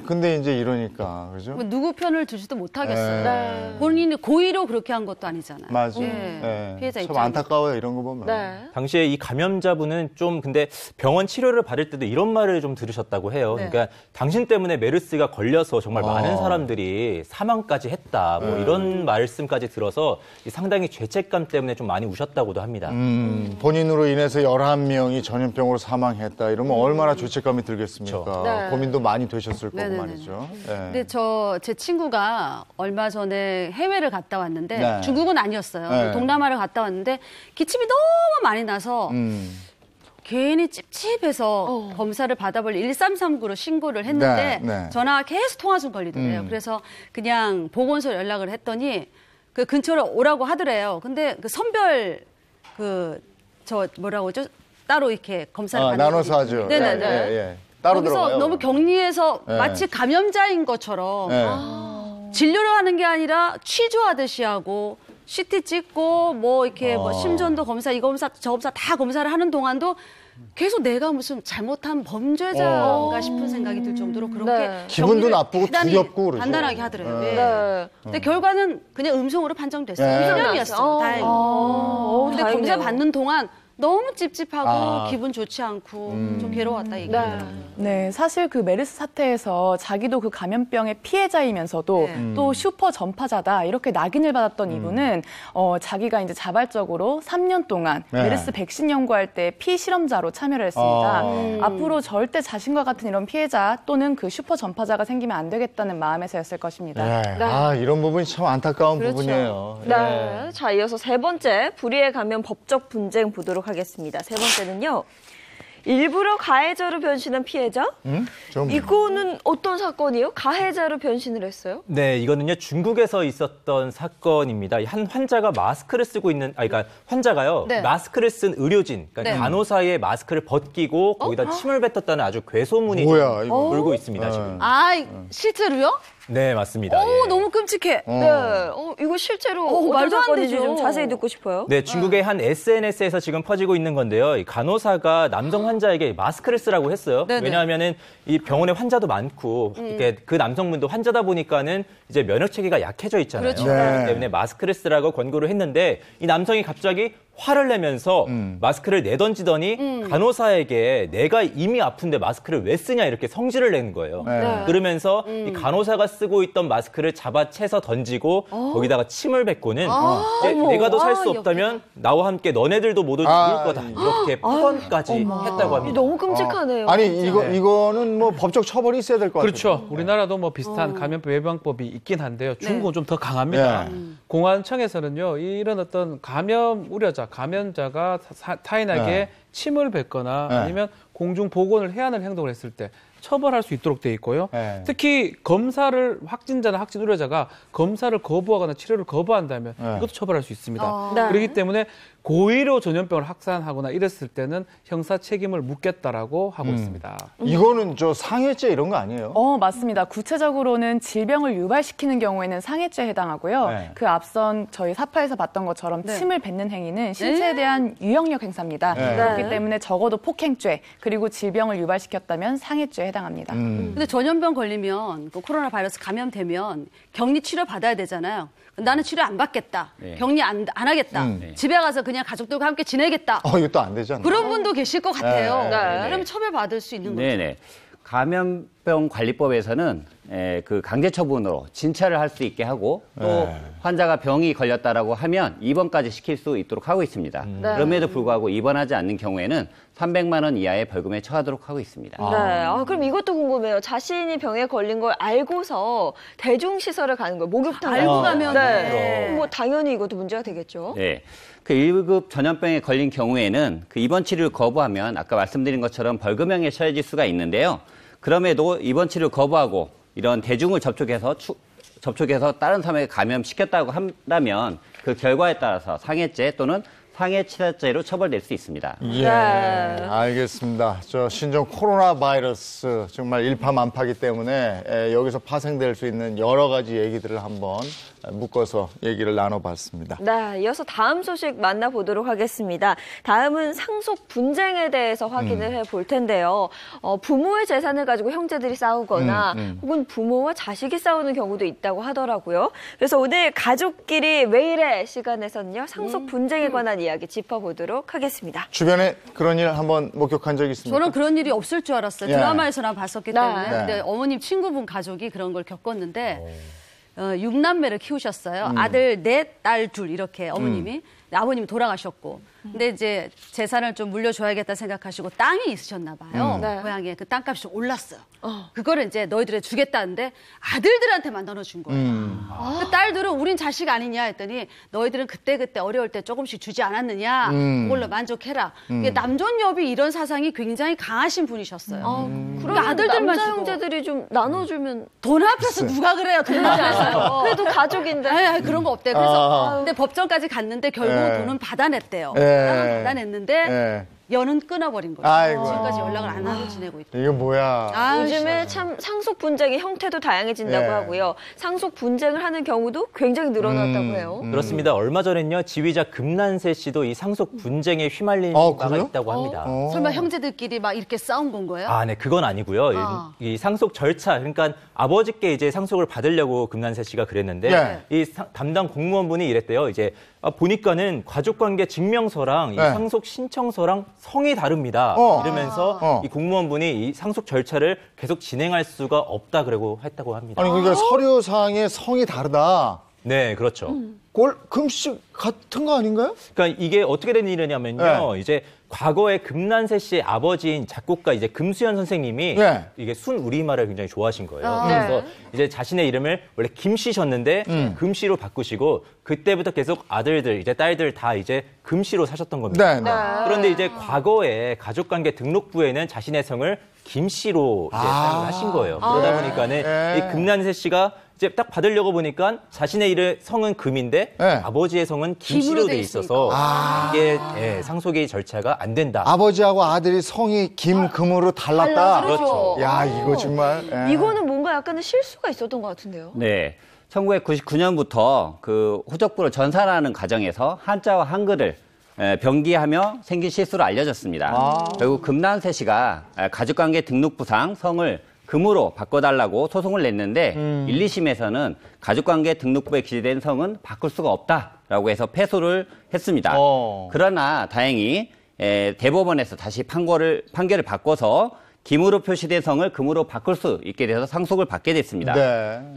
근데 이제 이러니까 그죠? 뭐 누구 편을 들지도 못하겠어요. 본인이 고의로 그렇게 한 것도 아니잖아요. 맞아. 피해자 참 입장에서. 안타까워요 이런 거 보면. 당시에 이 감염자분은 좀 근데 병원 치료를 받을 때도 이런 말을 좀 들으셨다고 해요. 그러니까 당신 때문에 메르스가 걸려서 정말 많은 사람들이 사망까지 했다. 뭐 이런 말씀까지 들어서 상당히 죄책감 때문에 좀 많이 우셨다고도 합니다. 본인으로 인해서 11명이 전염병으로 사망했다. 이러면 얼마나 죄책감이 들겠습니까? 고민도 많이 되셨을 거고 말이죠. 근데 제 친구가 얼마 전에 해외를 갔다 왔는데 중국은 아니었어요. 동남아를 갔다 왔는데 기침이 너무 많이 나서 괜히 찝찝해서 검사를 받아볼 1339로 신고를 했는데 전화가 계속 통화 중 걸리더래요. 그래서 그냥 보건소 연락을 했더니 그 근처로 오라고 하더래요. 근데 그 선별 뭐라고 하죠? 따로 이렇게 검사를 받는 나눠서 하죠. 네네네. 따로 거기서 들어가요. 너무 격리해서 마치 감염자인 것처럼 진료를 하는 게 아니라 취조하듯이 하고 CT 찍고 뭐 이렇게 뭐 심전도 검사, 이 검사, 저 검사 다 검사를 하는 동안도 계속 내가 무슨 잘못한 범죄자인가 싶은 생각이 들 정도로 그렇게 기분도 나쁘고 두렵고 그러죠. 간단하게 하더래요. 근데 결과는 그냥 음성으로 판정됐어요. 희명이었어요. 다행히. 근데 검사 받는 동안 너무 찝찝하고 기분 좋지 않고 좀 괴로웠다 얘기하더라고요. 네, 사실 그 메르스 사태에서 자기도 그 감염병의 피해자이면서도 또 슈퍼 전파자다 이렇게 낙인을 받았던 이분은 자기가 이제 자발적으로 3년 동안 메르스 백신 연구할 때 피실험자로 참여를 했습니다. 앞으로 절대 자신과 같은 이런 피해자 또는 그 슈퍼 전파자가 생기면 안 되겠다는 마음에서였을 것입니다. 이런 부분이 참 안타까운 부분이에요. 자, 이어서 세 번째 불의의 감염 법적 분쟁 보도록 하겠습니다. 세 번째는요. 일부러 가해자로 변신한 피해자? 이거는 어떤 사건이에요? 가해자로 변신을 했어요? 네, 이거는요 중국에서 있었던 사건입니다. 한 환자가 마스크를 쓰고 있는, 그러니까 환자가요 마스크를 쓴 의료진, 그러니까 간호사의 마스크를 벗기고 거기다 침을 뱉었다는 아주 괴소문이 돌고 있습니다 지금. 실제로요? 네, 맞습니다. 너무 끔찍해. 이거 실제로 말도 안 되죠. 좀 자세히 듣고 싶어요. 네, 중국의 한 SNS에서 지금 퍼지고 있는 건데요. 이 간호사가 남성 환자에게 마스크를 쓰라고 했어요. 왜냐하면은 이 병원에 환자도 많고 이렇게 그 남성분도 환자다 보니까는 이제 면역 체계가 약해져 있잖아요. 그렇기 때문에 마스크를 쓰라고 권고를 했는데 이 남성이 갑자기 화를 내면서 마스크를 내던지더니 간호사에게 내가 이미 아픈데 마스크를 왜 쓰냐 이렇게 성질을 내는 거예요. 그러면서 이 간호사가 쓰고 있던 마스크를 잡아채서 던지고 거기다가 침을 뱉고는 이제 내가 더 살 수 없다면 나와 함께 너네들도 모두 죽을 거다 이렇게 폭언까지 했다고 합니다. 너무 끔찍하네요. 아니 이거는 뭐 법적 처벌이 있어야 될 것 같아요. 그렇죠. 우리나라도 뭐 비슷한 감염병 예방법이 있긴 한데요. 중국은 좀 더 강합니다. 공안청에서는요 이런 어떤 감염 우려자, 감염자가 타인에게 침을 뱉거나 아니면 공중 보건을 해야 하는 행동을 했을 때 처벌할 수 있도록 돼 있고요. 네. 특히 검사를 확진자나 확진 의료자가 검사를 거부하거나 치료를 거부한다면 이것도 처벌할 수 있습니다. 네. 그렇기 때문에 고의로 전염병을 확산하거나 이랬을 때는 형사 책임을 묻겠다라고 하고 있습니다. 이거는 저 상해죄 이런 거 아니에요? 맞습니다. 구체적으로는 질병을 유발시키는 경우에는 상해죄에 해당하고요. 네. 그 앞선 저희 사파에서 봤던 것처럼 침을 뱉는 행위는 신체에 대한 유형력 행사입니다. 네. 그렇기 때문에 적어도 폭행죄 그리고 질병을 유발시켰다면 상해죄에 해당합니다. 근데 전염병 걸리면 그 코로나 바이러스 감염되면 격리 치료 받아야 되잖아요. 나는 치료 안 받겠다. 네. 격리 안 하겠다. 집에 가서 그냥 가족들과 함께 지내겠다. 이것도 안 되잖아. 그런 분도 계실 것 같아요. 네. 그러면 처벌받을 수 있는 거죠. 네네. 감염병 관리법에서는 그 강제 처분으로 진찰을 할 수 있게 하고 또 환자가 병이 걸렸다라고 하면 입원까지 시킬 수 있도록 하고 있습니다. 그럼에도 불구하고 입원하지 않는 경우에는 300만 원 이하의 벌금에 처하도록 하고 있습니다. 네. 그럼 이것도 궁금해요. 자신이 병에 걸린 걸 알고서 대중시설을 가는 거예요. 목욕탕 알고 가면 네. 뭐 당연히 이것도 문제가 되겠죠. 네. 그 1급 전염병에 걸린 경우에는 그 입원 치료를 거부하면 아까 말씀드린 것처럼 벌금형에 처해질 수가 있는데요. 그럼에도 입원 치료를 거부하고 이런 대중을 접촉해서 다른 사람에게 감염시켰다고 한다면 그 결과에 따라서 상해죄 또는 상해치사죄로 처벌될 수 있습니다. 예, 알겠습니다. 저 신종 코로나 바이러스 정말 일파만파기 때문에 여기서 파생될 수 있는 여러 가지 얘기들을 한번 묶어서 얘기를 나눠봤습니다. 네, 이어서 다음 소식 만나보도록 하겠습니다. 다음은 상속 분쟁에 대해서 확인을 해볼 텐데요. 부모의 재산을 가지고 형제들이 싸우거나 혹은 부모와 자식이 싸우는 경우도 있다고 하더라고요. 그래서 오늘 가족끼리 왜 이래 시간에서는요. 상속 분쟁에 관한 이야기 짚어보도록 하겠습니다. 주변에 그런 일 한번 목격한 적 있습니까? 저는 그런 일이 없을 줄 알았어요. 예. 드라마에서나 봤었기 때문에. 네. 근데 어머님 친구분 가족이 그런 걸 겪었는데 6남매를 키우셨어요. 아들 넷, 딸 둘 이렇게 어머님이. 아버님이 돌아가셨고. 근데 이제 재산을 좀 물려줘야겠다 생각하시고 땅이 있으셨나 봐요. 네. 고향에 그 땅값이 올랐어요. 그거를 이제 너희들에 주겠다는데 아들들한테만 나눠준 거예요. 그 딸들은 우린 자식 아니냐 했더니 너희들은 그때그때 어려울 때 조금씩 주지 않았느냐. 그걸로 만족해라. 이게 남존여비 이런 사상이 굉장히 강하신 분이셨어요. 그러면 아들들만 남자 주고. 형제들이 좀 나눠주면 돈 앞에서 누가 그래요? 돈 앞에서. 그래도 가족인데. 아니, 그런 거 없대요. 그래서 근데 법정까지 갔는데 결국은 돈은 받아냈대요. 땅은 받아냈는데 연은 끊어버린 거예요. 아이고. 지금까지 연락을 안 하고 지내고 있대요. 이게 뭐야? 요즘에 참 상속 분쟁의 형태도 다양해진다고 하고요. 상속 분쟁을 하는 경우도 굉장히 늘어났다고 해요. 그렇습니다. 얼마 전엔요 지휘자 금난세 씨도 이 상속 분쟁에 휘말린 바가 그래요? 있다고 합니다. 설마 형제들끼리 막 이렇게 싸운 건 거예요? 네, 그건 아니고요. 이 상속 절차, 그러니까 아버지께 이제 상속을 받으려고 금난세 씨가 그랬는데 이 담당 공무원분이 이랬대요. 이제 보니까는 가족관계 증명서랑 이 상속 신청서랑 성이 다릅니다. 이러면서 이 공무원분이 이 상속 절차를 계속 진행할 수가 없다 그러고 했다고 합니다. 아니 그러니까 서류상의 성이 다르다. 네, 그렇죠. 금씩 같은 거 아닌가요? 그러니까 이게 어떻게 된 일이냐면요. 이제 과거에 금난세 씨의 아버지인 작곡가 이제 금수현 선생님이 이게 순 우리말을 굉장히 좋아하신 거예요. 그래서 이제 자신의 이름을 원래 김씨셨는데 금씨로 바꾸시고 그때부터 계속 아들들 이제 딸들 다 이제 금씨로 사셨던 겁니다. 그런데 이제 과거에 가족관계 등록부에는 자신의 성을 김씨로 이제 사용을 하신 거예요. 그러다 보니까는 이 금난세 씨가 이제 딱 받으려고 보니까 자신의 성은 금인데 아버지의 성은 김씨로 돼 있어서 이게 상속의 절차가 안 된다. 아버지하고 아들이 성이 김금으로 달랐다. 그렇죠. 야 이거 정말. 이거는 뭔가 약간의 실수가 있었던 것 같은데요. 네. 1999년부터 그 호적부를 전산하는 과정에서 한자와 한글을 병기하며 생긴 실수로 알려졌습니다. 결국 금난세 씨가 가족관계 등록부상 성을 금으로 바꿔달라고 소송을 냈는데 1, 2심에서는 가족관계 등록부에 기재된 성은 바꿀 수가 없다라고 해서 패소를 했습니다. 그러나 다행히 대법원에서 다시 판결을 바꿔서 김으로 표시된 성을 금으로 바꿀 수 있게 돼서 상속을 받게 됐습니다.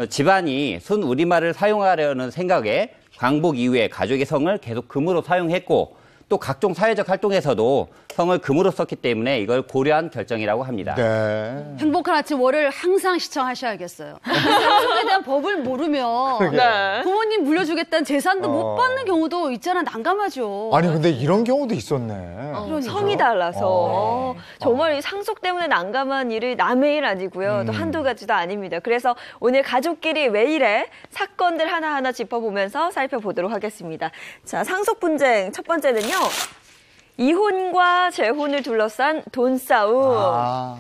집안이 순 우리말을 사용하려는 생각에 광복 이후에 가족의 성을 계속 금으로 사용했고 또 각종 사회적 활동에서도 성을 금으로 썼기 때문에 이걸 고려한 결정이라고 합니다. 네. 행복한 아침 월요일 항상 시청하셔야겠어요. 상속에 대한 법을 모르면 네. 부모님 물려주겠다는 재산도 못 받는 경우도 있잖아. 난감하죠. 아니 근데 이런 경우도 있었네. 성이 달라서 정말 이 상속 때문에 난감한 일이 남의 일 아니고요. 또 한두 가지도 아닙니다. 그래서 오늘 가족끼리 왜 이래 사건들 하나하나 짚어보면서 살펴보도록 하겠습니다. 자, 상속 분쟁 첫 번째는요. 이혼과 재혼을 둘러싼 돈 싸움.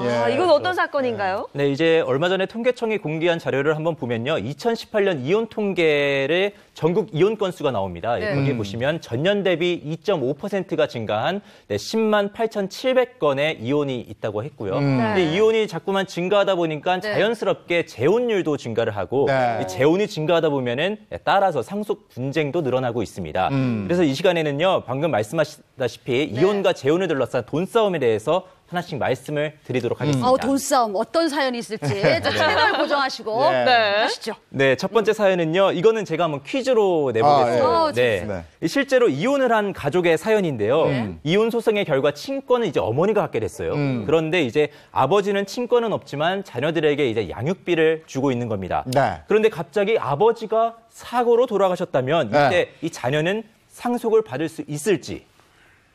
예, 이건 어떤 사건인가요? 네, 이제 얼마 전에 통계청이 공개한 자료를 한번 보면요. 2018년 이혼 통계의 전국 이혼 건수가 나옵니다. 네. 여기 보시면 전년 대비 2.5%가 증가한 10만 8,700건의 이혼이 있다고 했고요. 근데 이혼이 자꾸만 증가하다 보니까 자연스럽게 재혼율도 증가를 하고 이 재혼이 증가하다 보면은 따라서 상속 분쟁도 늘어나고 있습니다. 그래서 이 시간에는요. 방금 말씀하셨다시피 이혼과 재혼을 둘러싼 돈 싸움에 대해서 하나씩 말씀을 드리도록 하겠습니다. 돈 싸움 어떤 사연이 있을지 채널 고정하시고 하시죠. 네, 첫 번째 사연은요. 이거는 제가 한번 퀴즈로 내보겠습니다. 네. 실제로 이혼을 한 가족의 사연인데요. 이혼 소송의 결과 친권은 이제 어머니가 갖게 됐어요. 그런데 이제 아버지는 친권은 없지만 자녀들에게 이제 양육비를 주고 있는 겁니다. 그런데 갑자기 아버지가 사고로 돌아가셨다면 이때 이 자녀는 상속을 받을 수 있을지.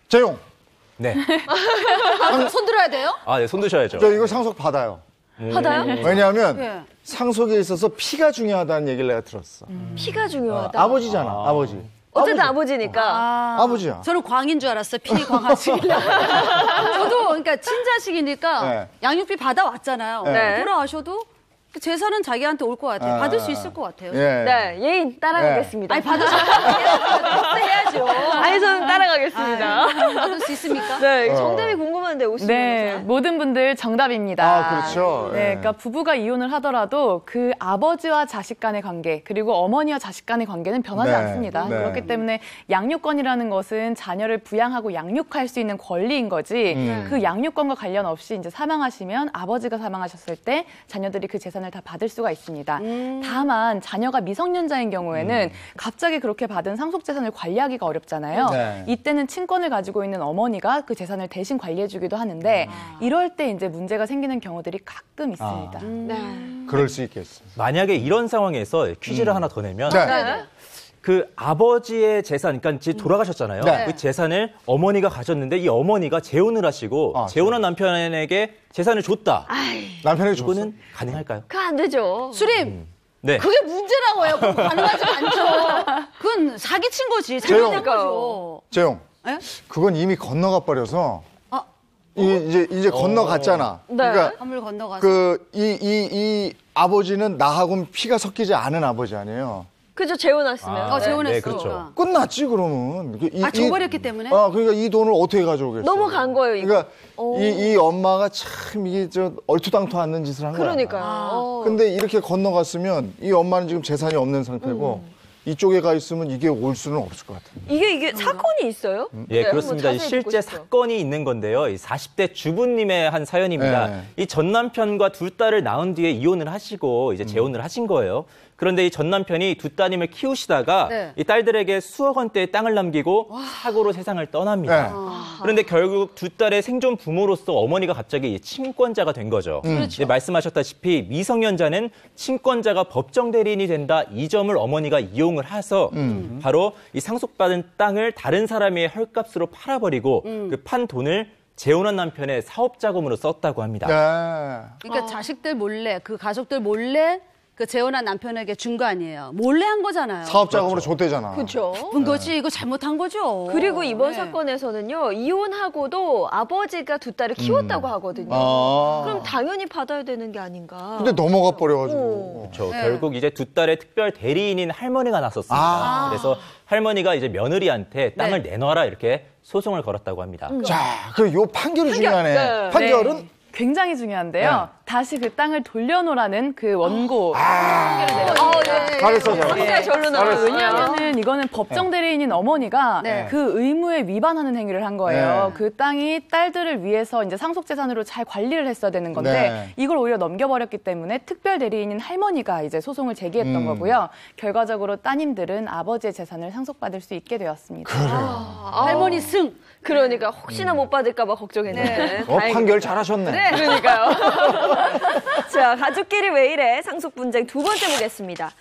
재용. 네. 손 들어야 돼요? 네, 손 드셔야죠. 저 이거 상속 받아요. 받아요? 왜냐하면 상속에 있어서 피가 중요하다는 얘기를 내가 들었어. 피가 중요하다. 아버지잖아, 아버지. 어쨌든 아버지니까. 아버지야. 저는 광인 줄 알았어요. 피광하시길래. 저도 그러니까 친자식이니까 양육비 받아왔잖아요. 돌아가셔도 재산은 자기한테 올 것 같아요. 받을 수 있을 것 같아요. 네, 예인 따라가겠습니다. 아니 해야죠. 아니 저는 따라가겠습니다. 받을 수 있습니까? 네, 정답이 궁금한데 오시면 네, 모든 분들 정답입니다. 그렇죠. 네, 그러니까 부부가 이혼을 하더라도 그 아버지와 자식 간의 관계 그리고 어머니와 자식 간의 관계는 변하지 않습니다. 그렇기 때문에 양육권이라는 것은 자녀를 부양하고 양육할 수 있는 권리인 거지 그 양육권과 관련 없이 이제 사망하시면 아버지가 사망하셨을 때 자녀들이 그 재산을 다 받을 수가 있습니다. 다만 자녀가 미성년자인 경우에는 갑자기 그렇게 받은 상속재산을 관리하기가 어렵잖아요. 이때는 친권을 가지고 있는 어머니가 그 재산을 대신 관리해주기도 하는데 이럴 때 이제 문제가 생기는 경우들이 가끔 있습니다. 그럴 수 있겠어. 만약에 이런 상황에서 퀴즈를 하나 더 내면 그 아버지의 재산, 그러니까 이제 돌아가셨잖아요. 그 재산을 어머니가 가졌는데 이 어머니가 재혼을 하시고 재혼한 남편에게 재산을 줬다. 남편에게 줬어. 이거는 가능할까요? 그거 안 되죠. 수림. 네. 그게 문제라고 해요. 그거 가능하지 않죠. 그건 사기친 거지. 사기친 거죠. 재용. 그건 이미 건너가 버려서 이제 건너갔잖아. 그러니까 함을 건너가서. 이 아버지는 나하고는 피가 섞이지 않은 아버지 아니에요. 그죠, 재혼했으면. 재혼했어. 네, 그렇죠. 끝났지 그러면. 줘버렸기 때문에. 그러니까 이 돈을 어떻게 가져오겠어? 넘어간 거예요, 이거. 그러니까 이 엄마가 참 이게 얼토당토 않는 짓을 한 거야. 그러니까요. 근데 이렇게 건너갔으면 이 엄마는 지금 재산이 없는 상태고 이쪽에 가 있으면 이게 올 수는 없을 것 같아요. 이게 사건이 있어요? 예, 네, 그렇습니다. 한번 자세히 실제 듣고 싶어요. 사건이 있는 건데요. 이 40대 주부님의 한 사연입니다. 이 전 남편과 두 딸을 낳은 뒤에 이혼을 하시고 이제 재혼을 하신 거예요. 그런데 이 전 남편이 두 따님을 키우시다가 이 딸들에게 수억 원대의 땅을 남기고 사고로 세상을 떠납니다. 그런데 결국 두 딸의 생존 부모로서 어머니가 갑자기 친권자가 된 거죠. 이제 말씀하셨다시피 미성년자는 친권자가 법정 대리인이 된다. 이 점을 어머니가 이용을 해서 바로 이 상속받은 땅을 다른 사람의 헐값으로 팔아버리고 그 판 돈을 재혼한 남편의 사업 자금으로 썼다고 합니다. 그러니까 자식들 몰래, 그 가족들 몰래 그 재혼한 남편에게 준 거 아니에요. 몰래 한 거잖아요. 사업 자금으로 줬대잖아. 그렇죠. 나쁜 거지. 이거 잘못한 거죠. 그리고 이번 사건에서는요, 이혼하고도 아버지가 두 딸을 키웠다고 하거든요. 그럼 당연히 받아야 되는 게 아닌가. 근데 넘어가 버려가지고. 그렇죠. 결국 이제 두 딸의 특별 대리인인 할머니가 나섰습니다. 그래서 할머니가 이제 며느리한테 땅을 내놔라 이렇게 소송을 걸었다고 합니다. 자, 그럼 요 판결이 중요하네. 판결은? 굉장히 중요한데요. 다시 그 땅을 돌려놓으라는 그 원고 잘했어. 왜냐하면은 이거는 법정 대리인인 어머니가 그 의무에 위반하는 행위를 한 거예요. 그 땅이 딸들을 위해서 이제 상속재산으로 잘 관리를 했어야 되는 건데 이걸 오히려 넘겨버렸기 때문에 특별 대리인인 할머니가 이제 소송을 제기했던 거고요. 결과적으로 따님들은 아버지의 재산을 상속받을 수 있게 되었습니다. 할머니 승. 그러니까 혹시나 못 받을까 봐 걱정했는데. 판결 잘하셨네. 그러니까요. 자, 가족끼리 왜 이래? 상속 분쟁 두 번째 보겠습니다.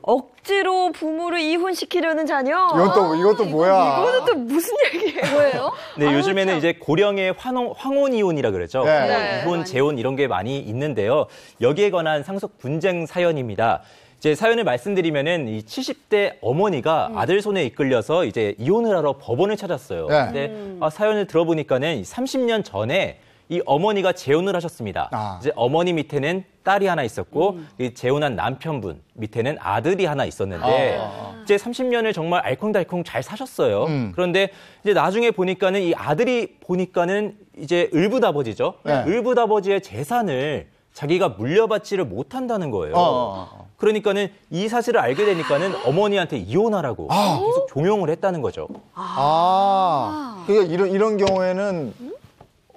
억지로 부모를 이혼시키려는 자녀. 이것도 뭐야? 이거는 또 무슨 얘기예요? 뭐예요? 네, 요즘에는 이제 고령의 황혼 이혼이라 그러죠. 네. 이혼, 재혼 이런 게 많이 있는데요. 여기에 관한 상속 분쟁 사연입니다. 이제 사연을 말씀드리면은 이 70대 어머니가 아들 손에 이끌려서 이제 이혼을 하러 법원을 찾았어요. 근데 사연을 들어보니까는 30년 전에 이 어머니가 재혼을 하셨습니다. 이제 어머니 밑에는 딸이 하나 있었고 이 재혼한 남편분 밑에는 아들이 하나 있었는데 이제 30년을 정말 알콩달콩 잘 사셨어요. 그런데 이제 나중에 보니까는 이 아들이 보니까는 이제 을붓아버지죠. 을붓아버지의 재산을 자기가 물려받지를 못한다는 거예요. 그러니까는 이 사실을 알게 되니까는 어머니한테 이혼하라고 계속 종용을 했다는 거죠. 그러니까 이런 경우에는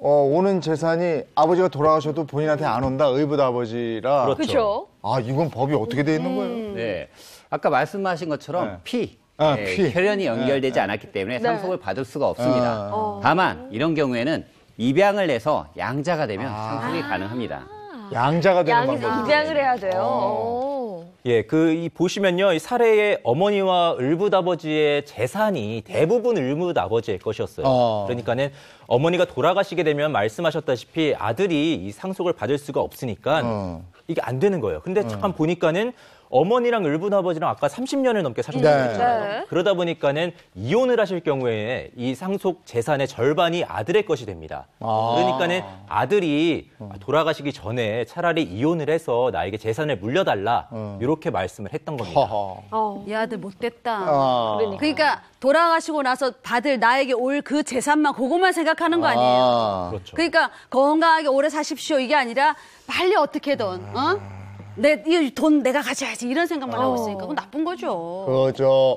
오는 재산이 아버지가 돌아가셔도 본인한테 안 온다. 의붓아버지라. 그렇죠. 이건 법이 어떻게 돼 있는 거예요? 네. 아까 말씀하신 것처럼 피. 혈연이 연결되지 않았기 때문에 상속을 받을 수가 없습니다. 다만 이런 경우에는 입양을 해서 양자가 되면 상속이 가능합니다. 양자가 되는 방법. 입양을 해야 돼요. 예, 이 보시면요, 이 사례의 어머니와 을붓아버지의 재산이 대부분 을붓아버지의 것이었어요. 그러니까는 어머니가 돌아가시게 되면 말씀하셨다시피 아들이 이 상속을 받을 수가 없으니까 이게 안 되는 거예요. 근데 잠깐 보니까는 어머니랑 을붓아버지랑 아까 30년을 넘게 사셨잖아요. 그러다 보니까는 이혼을 하실 경우에 이 상속 재산의 절반이 아들의 것이 됩니다. 그러니까는 아들이 돌아가시기 전에 차라리 이혼을 해서 나에게 재산을 물려달라 이렇게 말씀을 했던 겁니다. 이 아들 못됐다. 그러니까 돌아가시고 나서 받을 나에게 올 그 재산만 그것만 생각하는 거 아니에요. 그렇죠. 그러니까 건강하게 오래 사십시오 이게 아니라 빨리 어떻게든 이 돈 내가 가져야지 이런 생각만 하고 있으니까 그건 나쁜 거죠.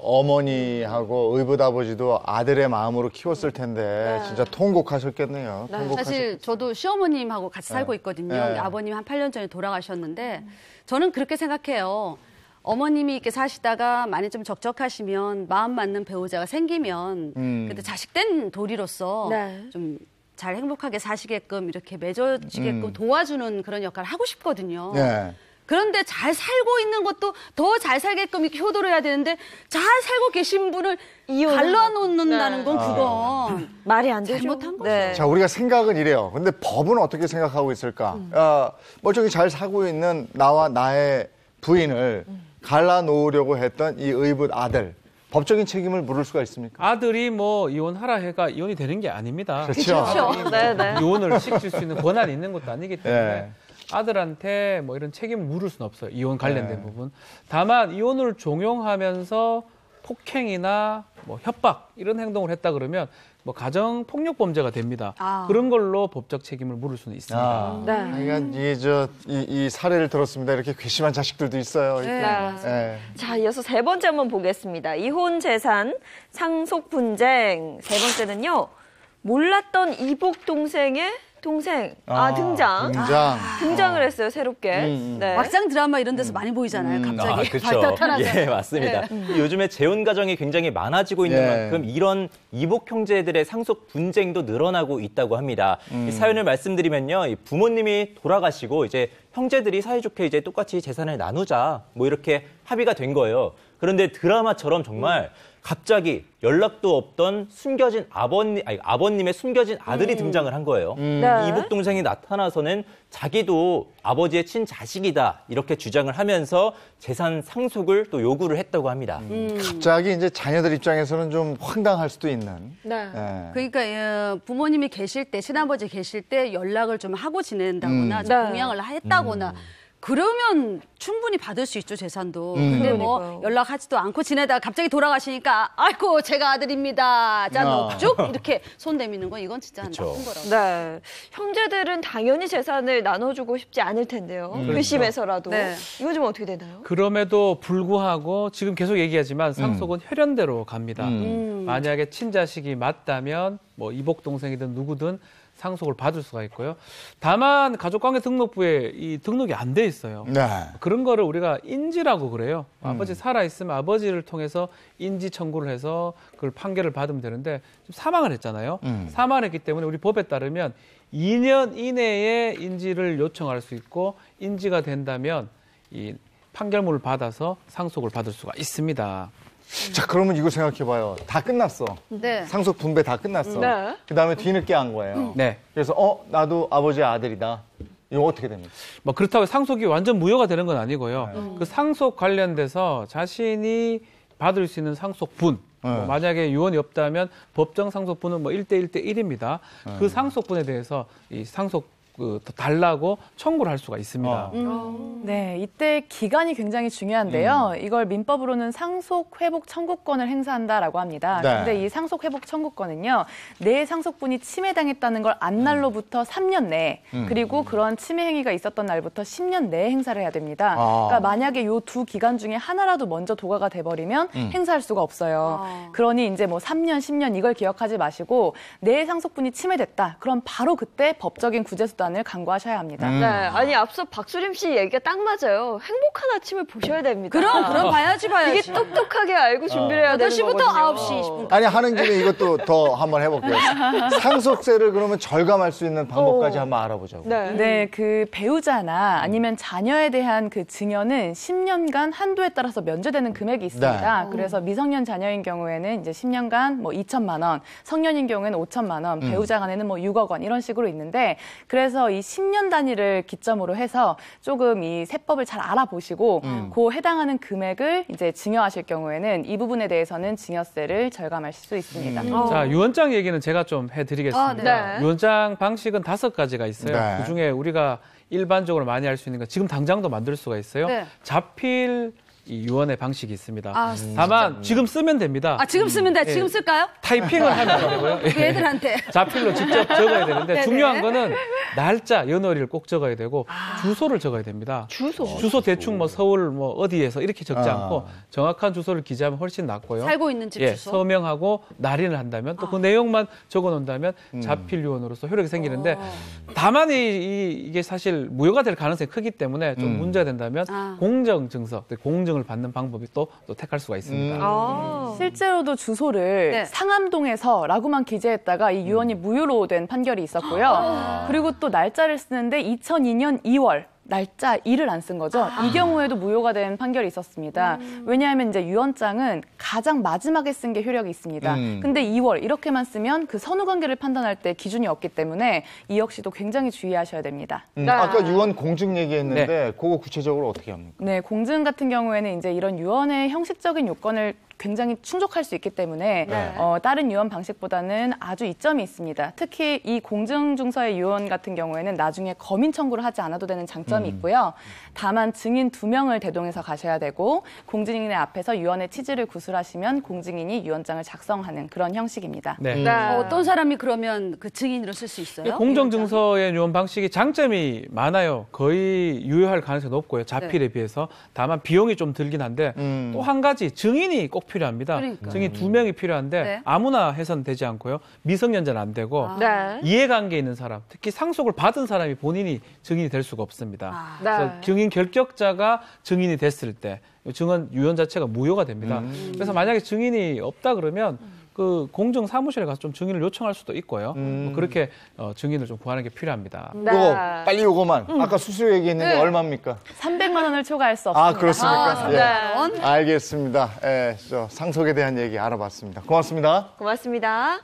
어머니하고 의붓아버지도 아들의 마음으로 키웠을 텐데 진짜 통곡하셨겠네요. 사실 저도 시어머님하고 같이 살고 있거든요. 아버님 한 8년 전에 돌아가셨는데 저는 그렇게 생각해요. 어머님이 이렇게 사시다가 많이 좀 적적하시면 마음 맞는 배우자가 생기면 그때 자식된 도리로서 좀 잘 행복하게 사시게끔 이렇게 맺어지게끔 도와주는 그런 역할을 하고 싶거든요. 그런데 잘 살고 있는 것도 더 잘 살게끔 이렇게 효도를 해야 되는데 잘 살고 계신 분을 갈라놓는다는 건 그건 말이 안 되죠. 잘못한 거죠. 자, 우리가 생각은 이래요. 근데 법은 어떻게 생각하고 있을까? 멀쩡히 잘 살고 있는 나와 나의 부인을 갈라놓으려고 했던 이 의붓 아들. 법적인 책임을 물을 수가 있습니까? 아들이 뭐 이혼하라 해가 이혼이 되는 게 아닙니다. 그렇죠. 이혼을 시킬 수 있는 권한이 있는 것도 아니기 때문에 아들한테 뭐 이런 책임을 물을 수는 없어요. 이혼 관련된 부분. 다만 이혼을 종용하면서 폭행이나 뭐 협박 이런 행동을 했다 그러면 뭐 가정 폭력 범죄가 됩니다. 그런 걸로 법적 책임을 물을 수는 있습니다. 그러니까 이 사례를 들었습니다. 이렇게 괘씸한 자식들도 있어요. 자, 이어서 세 번째 한번 보겠습니다. 이혼 재산 상속 분쟁. 세 번째는요. 몰랐던 이복 동생의 동생 등장을 했어요, 새롭게. 막상 드라마 이런 데서 많이 보이잖아요. 갑자기 그렇죠. 나타나서. 예, 맞습니다. 요즘에 재혼 가정이 굉장히 많아지고 있는 만큼 이런 이복 형제들의 상속 분쟁도 늘어나고 있다고 합니다. 이 사연을 말씀드리면요, 이 부모님이 돌아가시고 이제 형제들이 사이좋게 이제 똑같이 재산을 나누자 뭐 이렇게 합의가 된 거예요. 그런데 드라마처럼 정말 갑자기 연락도 없던 숨겨진 아버님의 숨겨진 아들이 등장을 한 거예요. 이복 동생이 나타나서는 자기도 아버지의 친자식이다 이렇게 주장을 하면서 재산 상속을 또 요구를 했다고 합니다. 갑자기 이제 자녀들 입장에서는 좀 황당할 수도 있는. 그러니까 부모님이 계실 때, 친아버지 계실 때 연락을 좀 하고 지낸다거나 좀 동양을 했다거나 그러면 충분히 받을 수 있죠, 재산도. 근데 뭐 연락하지도 않고 지내다가 갑자기 돌아가시니까 아이고 제가 아들입니다. 짠 쭉 이렇게 손 내미는 건 이건 진짜 나쁜 거라고. 네. 형제들은 당연히 재산을 나눠주고 싶지 않을 텐데요. 괘씸해서라도. 네. 이거 좀 어떻게 되나요? 그럼에도 불구하고 지금 계속 얘기하지만 상속은 혈연대로 갑니다. 만약에 친자식이 맞다면 뭐 이복 동생이든 누구든 상속을 받을 수가 있고요. 다만 가족관계등록부에 이 등록이 안 돼 있어요. 네. 그런 거를 우리가 인지라고 그래요. 아버지 살아있으면 아버지를 통해서 인지 청구를 해서 그걸 판결을 받으면 되는데 지금 사망을 했잖아요. 사망했기 때문에 우리 법에 따르면 2년 이내에 인지를 요청할 수 있고 인지가 된다면 이 판결문을 받아서 상속을 받을 수가 있습니다. 자, 그러면 이거 생각해봐요. 다 끝났어. 네. 상속 분배 다 끝났어. 네. 그다음에 뒤늦게 한 거예요. 네. 그래서 나도 아버지의 아들이다. 이거 어떻게 됩니까? 뭐 그렇다고 상속이 완전 무효가 되는 건 아니고요. 그 상속 관련돼서 자신이 받을 수 있는 상속분, 뭐 만약에 유언이 없다면 법정 상속분은 뭐 1대1대1입니다. 그 상속분에 대해서 이 상속 더 달라고 청구를 할 수가 있습니다. 네, 이때 기간이 굉장히 중요한데요. 이걸 민법으로는 상속 회복 청구권을 행사한다라고 합니다. 네. 근데 이 상속 회복 청구권은요, 내 상속분이 침해당했다는 걸 안 날로부터 3년 내에, 그리고 그런 침해 행위가 있었던 날부터 10년 내에 행사를 해야 됩니다. 그러니까 만약에 이 두 기간 중에 하나라도 먼저 도과가 돼버리면 행사할 수가 없어요. 그러니 이제 뭐 3년, 10년 이걸 기억하지 마시고 내 상속분이 침해됐다. 그럼 바로 그때 법적인 구제수단 을 강구하셔야 합니다. 네, 아니 앞서 박수림 씨 얘기가 딱 맞아요. 행복한 아침을 보셔야 됩니다. 그럼 봐야지. 이게 똑똑하게 알고 준비를 해야 되는 8시부터 거거든요. 9시 20분. 아니, 하는 김에 이것도 더 한번 해볼게요. 상속세를 그러면 절감할 수 있는 방법까지 한번 알아보자고. 네, 그 배우자나 아니면 자녀에 대한 그 증여는 10년간 한도에 따라서 면제되는 금액이 있습니다. 그래서 미성년 자녀인 경우에는 이제 10년간 뭐 2천만 원, 성년인 경우에는 5천만 원, 배우자 간에는 뭐 6억 원 이런 식으로 있는데 그래서 이 10년 단위를 기점으로 해서 조금 이 세법을 잘 알아보시고 그 해당하는 금액을 이제 증여하실 경우에는 이 부분에 대해서는 증여세를 절감하실 수 있습니다. 자, 유언장 얘기는 제가 좀 해드리겠습니다. 네. 유언장 방식은 5가지가 있어요. 네. 그중에 우리가 일반적으로 많이 할 수 있는 거 지금 당장도 만들 수가 있어요. 네. 자필 이 유언의 방식이 있습니다. 다만 지금 쓰면 됩니다. 지금 쓰면 돼. 지금 쓸까요? 타이핑을 하면 안 되고요. 그 애들한테. 자필로 직접 적어야 되는데 네네. 중요한 거는 날짜, 연월일을 꼭 적어야 되고 주소를 적어야 됩니다. 주소 대충 뭐 서울 뭐 어디에서 이렇게 적지 않고 정확한 주소를 기재하면 훨씬 낫고요. 살고 있는 집 주소. 서명하고 날인을 한다면 또 그 내용만 적어 놓는다면 자필 유언으로서 효력이 생기는데 다만 이게 사실 무효가 될 가능성이 크기 때문에 좀 문제가 된다면 공정 증서, 공증을 받는 방법이 또 택할 수가 있습니다. 실제로도 주소를 상암동에서라고만 기재했다가 이 유언이 무효로 된 판결이 있었고요. 그리고 또 날짜를 쓰는데 2002년 2월 날짜 일을 안 쓴 거죠. 이 경우에도 무효가 된 판결이 있었습니다. 왜냐하면 이제 유언장은 가장 마지막에 쓴 게 효력이 있습니다. 근데 2월 이렇게만 쓰면 그 선후 관계를 판단할 때 기준이 없기 때문에 이 역시도 굉장히 주의하셔야 됩니다. 아까 유언 공증 얘기했는데 그거 구체적으로 어떻게 합니까? 네, 공증 같은 경우에는 이제 이런 유언의 형식적인 요건을 굉장히 충족할 수 있기 때문에 다른 유언 방식보다는 아주 이점이 있습니다. 특히 이 공증증서의 유언 같은 경우에는 나중에 검인 청구를 하지 않아도 되는 장점이 있고요. 다만 증인 2명을 대동해서 가셔야 되고 공증인의 앞에서 유언의 취지를 구술하시면 공증인이 유언장을 작성하는 그런 형식입니다. 어떤 사람이 그러면 그 증인으로 쓸 수 있어요? 공정증서의 유언 방식이 장점이 많아요. 거의 유효할 가능성이 높고요. 자필에 비해서. 다만 비용이 좀 들긴 한데 또 한 가지 증인이 꼭 필요합니다. 그러니까요. 증인 2명이 필요한데 아무나 해서는 되지 않고요. 미성년자는 안 되고 이해관계 있는 사람, 특히 상속을 받은 사람이 본인이 증인이 될 수가 없습니다. 그래서 증인 결격자가 증인이 됐을 때 증언 유언 자체가 무효가 됩니다. 그래서 만약에 증인이 없다 그러면 그 공정 사무실에 가서 좀 증인을 요청할 수도 있고요. 뭐 그렇게 증인을 좀 구하는 게 필요합니다. 요거 빨리 요거만 아까 수수료 얘기했는데 얼마입니까? 300만 원을 초과할 수 없습니다. 그렇습니까? 예. 알겠습니다. 예, 저 상속에 대한 얘기 알아봤습니다. 고맙습니다. 고맙습니다.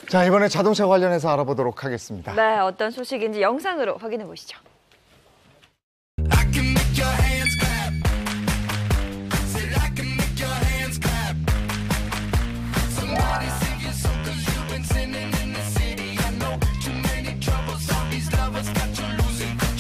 자, 이번에 자동차 관련해서 알아보도록 하겠습니다. 네, 어떤 소식인지 영상으로 확인해 보시죠. Sinning in the city, I know too many troubles. All these lovers got you losing control.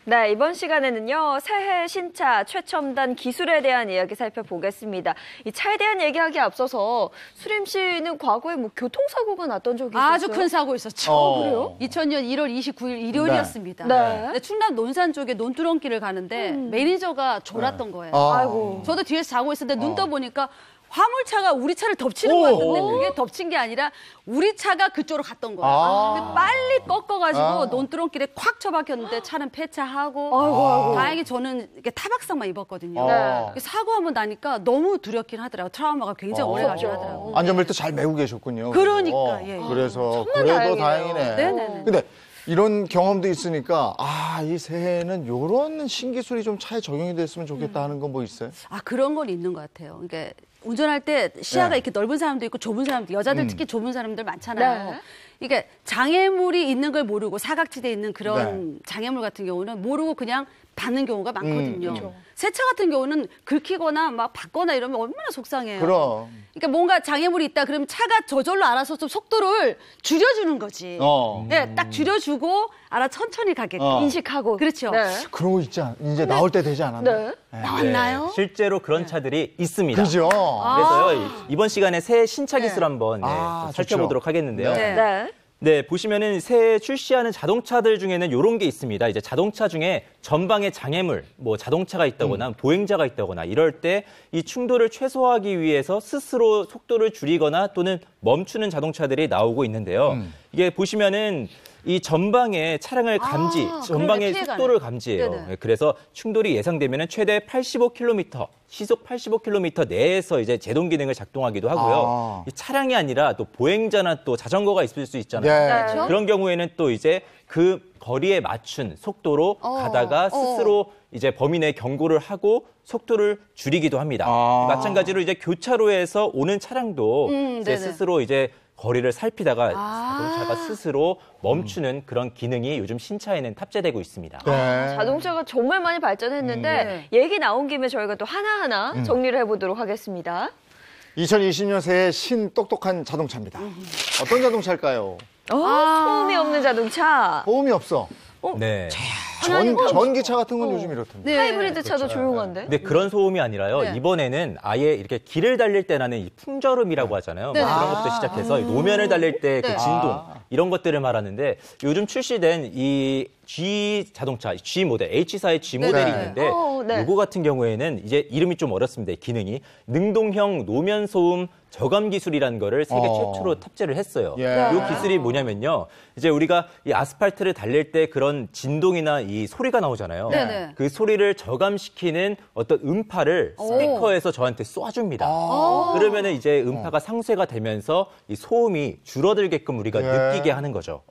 네, 이번 시간에는요, 새해 신차 최첨단 기술에 대한 이야기 살펴보겠습니다. 이 차에 대한 얘기하기에 앞서서 수림 씨는 과거에 뭐 교통사고가 났던 적이 있었어요? 아주 큰 사고 있었죠. 그래요? 2000년 1월 29일 일요일이었습니다. 네. 충남 논산 쪽에 논두렁길을 가는데 매니저가 졸았던 거예요. 아이고. 저도 뒤에서 자고 있었는데 눈 떠보니까 화물차가 우리 차를 덮치는 것 같은데 그게 덮친 게 아니라 우리 차가 그쪽으로 갔던 거예요. 근데 빨리 꺾어가지고 논두렁길에 콱 처박혔는데 차는 폐차하고 다행히 저는 이렇게 타박상만 입었거든요. 사고하고 나니까 너무 두렵긴 하더라고요. 트라우마가 굉장히 오래 가긴 하더라고요. 안전벨트 잘 매고 계셨군요. 그러니까, 예. 그래서 그래도 다행이네. 네네네. 근데 이런 경험도 있으니까 이 새해에는 이런 신기술이 좀 차에 적용이 됐으면 좋겠다 하는 건 뭐 있어요? 그런 건 있는 것 같아요. 그러니까 운전할 때 시야가 이렇게 넓은 사람도 있고 좁은 사람도, 여자들 특히 좁은 사람들 많잖아요. 네. 그러니까 장애물이 있는 걸 모르고 사각지대에 있는 그런 장애물 같은 경우는 모르고 그냥 받는 경우가 많거든요. 새 차 같은 경우는 긁히거나 막 받거나 이러면 얼마나 속상해요. 그럼. 그러니까 뭔가 장애물이 있다 그러면 차가 저절로 알아서 좀 속도를 줄여주는 거지. 네, 딱 줄여주고 알아 천천히 가게끔 인식하고. 그렇죠. 네. 그런 거 있지 이제 나올 때 되지 않았나요? 네. 나왔나요? 실제로 그런 차들이 있습니다. 그죠? 그래서요, 이번 시간에 새 신차 기술 한번 좀 살펴보도록 좋죠. 하겠는데요. 네. 네, 보시면은 새해 출시하는 자동차들 중에는 이런 게 있습니다. 이제 자동차 중에 전방에 장애물, 뭐 자동차가 있다거나 보행자가 있다거나 이럴 때 이 충돌을 최소화하기 위해서 스스로 속도를 줄이거나 또는 멈추는 자동차들이 나오고 있는데요. 이게 보시면은 이 전방에 차량을 전방의 피해가네. 속도를 감지해요. 네네. 그래서 충돌이 예상되면 최대 85km, 시속 85km 내에서 이제 제동 기능을 작동하기도 하고요. 이 차량이 아니라 또 보행자나 또 자전거가 있을 수 있잖아요. 네. 그런 경우에는 또 이제 그 거리에 맞춘 속도로 가다가 스스로 이제 범인의 경고를 하고 속도를 줄이기도 합니다. 마찬가지로 이제 교차로에서 오는 차량도 이제 네네. 스스로 이제 거리를 살피다가 자동차가 스스로 멈추는 그런 기능이 요즘 신차에는 탑재되고 있습니다. 자동차가 정말 많이 발전했는데 얘기 나온 김에 저희가 또 하나하나 정리를 해보도록 하겠습니다. 2020년 새해 신똑똑한 자동차입니다. 어떤 자동차일까요? 소음이 없는 자동차. 보험이 없어. 네. 전기차 같은 건 요즘 이렇던데. 하이브리드 차도 조용한데. 근데 그런 소음이 아니라요. 이번에는 아예 이렇게 길을 달릴 때 나는 이 풍절음이라고 하잖아요. 뭐 그런 것부터 시작해서 노면을 달릴 때 그 진동 이런 것들을 말하는데 요즘 출시된 이 G 자동차, G 모델, H사의 G 모델이 있는데 요거 같은 경우에는 이제 이름이 좀 어렵습니다. 이 기능이 능동형 노면 소음 저감 기술이라는 거를 세계 최초로 탑재를 했어요. 이 기술이 뭐냐면요. 이제 우리가 이 아스팔트를 달릴 때 그런 진동이나 이 소리가 나오잖아요. 네네. 그 소리를 저감시키는 어떤 음파를 스피커에서 저한테 쏴줍니다. 그러면은 이제 음파가 상쇄가 되면서 이 소음이 줄어들게끔 우리가 느끼게 하는 거죠.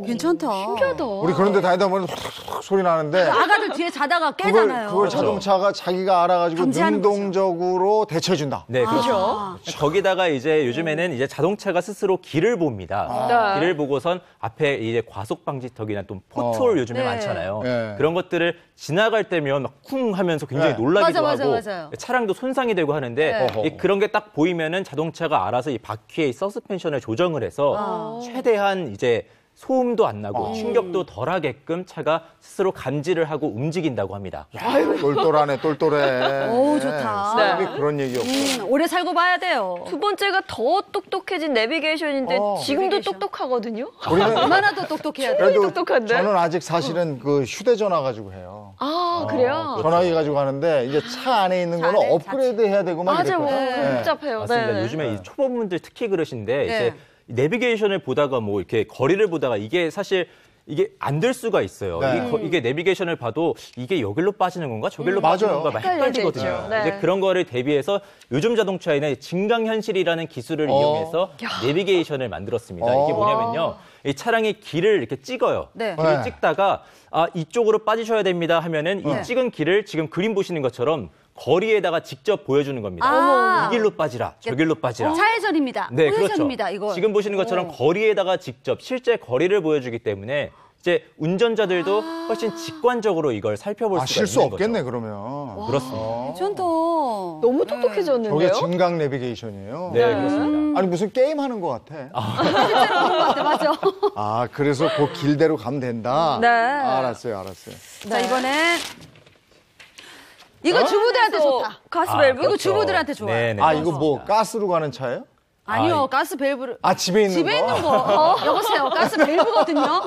괜찮다. 신기하다. 우리 그런데 다니다 보면 훅 소리 나는데 아가들 뒤에 자다가 깨잖아요. 그걸 자동차가 자기가 알아가지고 감지하는 능동적으로 대처해준다. 네, 그렇죠. 거기다가 이제 요즘에는 이제 자동차가 스스로 길을 봅니다. 길을 보고선 앞에 이제 과속 방지턱이나 또 포트홀 요즘에 많잖아요. 그런 것들을 지나갈 때면 막 쿵 하면서 굉장히 놀라기도 하고 맞아요. 차량도 손상이 되고 하는데 그런 게 딱 보이면은 자동차가 알아서 이 바퀴의 서스펜션을 조정을 해서 최대한 이제 소음도 안 나고 충격도 덜하게끔 차가 스스로 감지를 하고 움직인다고 합니다. 똘똘하네, 똘똘해. 오, 좋다. 사람이 그런 얘기 없어. 오래 살고 봐야 돼요. 두 번째가 더 똑똑해진 내비게이션인데 지금도 내비게이션. 똑똑하거든요. 얼마나 더 똑똑해야 돼. 그래도 똑똑한데? 저는 아직 사실은 그 휴대전화 가지고 해요. 그래요? 전화기 가지고 가는데 이제 차 안에 있는 거는 업그레이드 해야 되고 막 맞아요. 이랬거든요. 복잡해요. 맞습니다. 네. 요즘에 이 초보분들 특히 그러신데 이제 내비게이션을 보다가 뭐 이렇게 거리를 보다가 이게 사실 이게 안 될 수가 있어요. 이게 내비게이션을 봐도 이게 여기로 빠지는 건가 저기로 빠지는 건가 막 헷갈리거든요. 네. 이제 그런 거를 대비해서 요즘 자동차에는 증강현실이라는 기술을 이용해서 내비게이션을 만들었습니다. 이게 뭐냐면요. 이 차량의 길을 이렇게 찍어요. 길을 찍다가 이쪽으로 빠지셔야 됩니다 하면은 이 찍은 길을 지금 그림 보시는 것처럼 거리에다가 직접 보여주는 겁니다. 이 길로 빠지라, 저 길로 빠지라. 차회전입니다. 네, 우회전입니다. 그렇죠. 이거. 지금 보시는 것처럼 거리에다가 직접 실제 거리를 보여주기 때문에 이제 운전자들도 훨씬 직관적으로 이걸 살펴볼 수가 실수 있는 없겠네, 거죠. 그러면. 그렇습니다. 괜찮다. 너무 똑똑해졌는데요? 저게 증강 내비게이션이에요. 네, 그렇습니다. 아니, 무슨 게임 하는 것 같아. 맞아. 아, 그래서 그 길대로 가면 된다? 네. 알았어요. 자, 이번엔 이거 주부들한테 좋다. 가스밸브. 이거 주부들한테 좋아요. 네네. 아, 이거 뭐 가스로 가는 차예요? 아니요, 가스 밸브를. 아, 집에 있는 집에 거? 있는 거. 여보세요. 가스 밸브거든요.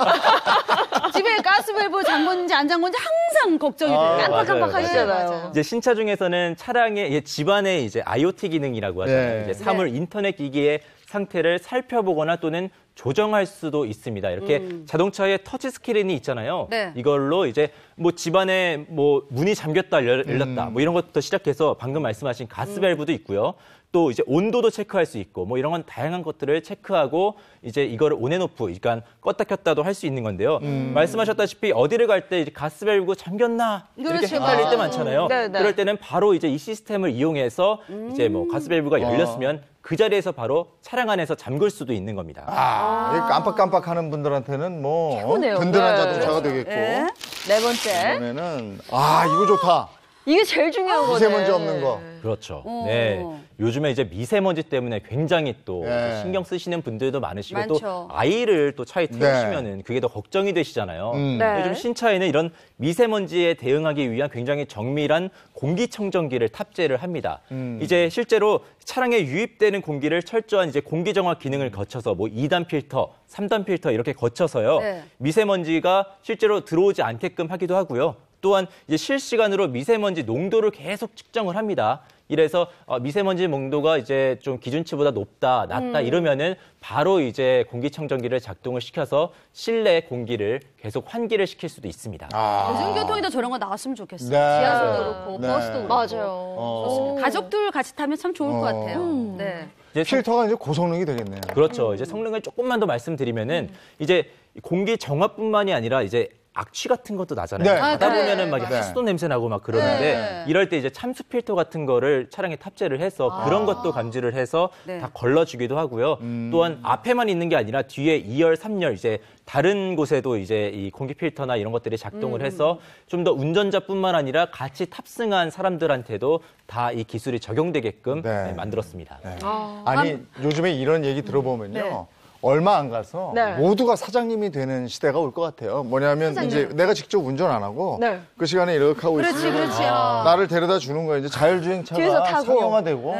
집에 가스 밸브 잠궜는지 안 잠궜는지 항상 걱정이 돼요. 깜빡깜빡 맞아요. 하시잖아요. 이제 신차 중에서는 차량의 집안에 이제 IoT 기능이라고 하잖아요. 네. 이제 사물 인터넷 기기의 상태를 살펴보거나 또는 조정할 수도 있습니다. 이렇게 자동차에 터치 스크린이 있잖아요. 네. 이걸로 이제 뭐 집안에 뭐 문이 잠겼다 열렸다 뭐 이런 것부터 시작해서 방금 말씀하신 가스 밸브도 있고요. 또 이제 온도도 체크할 수 있고 뭐 이런 건 다양한 것들을 체크하고 이제 이거를 온앤오프, 그러니까 껐다 켰다도 할 수 있는 건데요. 말씀하셨다시피 어디를 갈 때 가스 밸브 잠겼나 이렇게 그렇죠. 헷갈릴 때 많잖아요. 네, 네. 그럴 때는 바로 이제 이 시스템을 이용해서 이제 뭐 가스 밸브가 열렸으면 그 자리에서 바로 차량 안에서 잠글 수도 있는 겁니다. 아, 깜빡깜빡 하는 분들한테는 뭐 최고네요. 든든한 네. 자동차가 되겠고. 네 번째. 그러면은 이거 좋다. 이게 제일 중요한 거네. 미세먼지 없는 거. 그렇죠. 네. 요즘에 이제 미세먼지 때문에 굉장히 또 네. 신경 쓰시는 분들도 많으시고 많죠. 또 아이를 또 차에 태우시면은 그게 더 걱정이 되시잖아요. 네. 요즘 신차에는 이런 미세먼지에 대응하기 위한 굉장히 정밀한 공기청정기를 탑재를 합니다. 이제 실제로 차량에 유입되는 공기를 철저한 이제 공기정화 기능을 거쳐서 뭐 2단 필터, 3단 필터 이렇게 거쳐서요. 네. 미세먼지가 실제로 들어오지 않게끔 하기도 하고요. 또한 이제 실시간으로 미세먼지 농도를 계속 측정을 합니다. 이래서 미세먼지 농도가 이제 좀 기준치보다 높다, 낮다 이러면은 바로 이제 공기청정기를 작동을 시켜서 실내 공기를 계속 환기를 시킬 수도 있습니다. 대중교통에도 저런 거 나왔으면 좋겠어요. 네. 지하철도 그렇고 네. 버스도 그렇고. 맞아요. 가족들 같이 타면 참 좋을 것 같아요. 네. 이제 필터가 이제 고성능이 되겠네요. 그렇죠. 이제 성능을 조금만 더 말씀드리면은 이제 공기 정화뿐만이 아니라 이제 악취 같은 것도 나잖아요. 네. 가다 네. 보면은 막 네. 하수도 냄새 나고 막 그러는데 네. 이럴 때 이제 참수 필터 같은 거를 차량에 탑재를 해서 그런 것도 감지를 해서 네. 다 걸러주기도 하고요. 또한 앞에만 있는 게 아니라 뒤에 2열, 3열 이제 다른 곳에도 이제 이 공기 필터나 이런 것들이 작동을 해서 좀 더 운전자뿐만 아니라 같이 탑승한 사람들한테도 다 이 기술이 적용되게끔 네. 만들었습니다. 네. 아니, 요즘에 이런 얘기 들어보면요. 네. 얼마 안 가서 네. 모두가 사장님이 되는 시대가 올 것 같아요. 뭐냐면 이제 내가 직접 운전 안 하고 네. 그 시간에 이렇게 하고 그렇지, 있으면 그렇지. 나를 데려다 주는 거예요. 이제 뒤에서 자율주행차가 타고. 상용화되고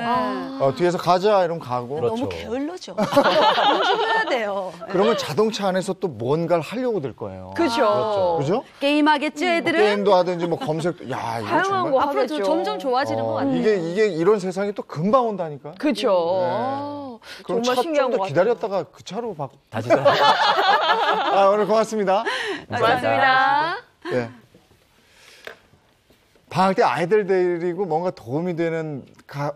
뒤에서 가자 이러면 가고 그렇죠. 너무 게을러져. 해야 돼요. 그러면 자동차 안에서 또 뭔가를 하려고 될 거예요. 그렇죠. 그죠? 게임하겠죠, 애들은? 게임도 하든지 뭐 검색도 야 이거 다양한 정말 거 앞으로 하겠죠. 점점 좋아지는 것 같아요. 이게 이런 세상이 또 금방 온다니까. 그렇죠. 그럼 정말 차 신기한 좀 것 더 같아요. 기다렸다가 그 차로 바. 다시 오늘 고맙습니다. 고맙습니다. 네. 방학 때 아이들 데리고 뭔가 도움이 되는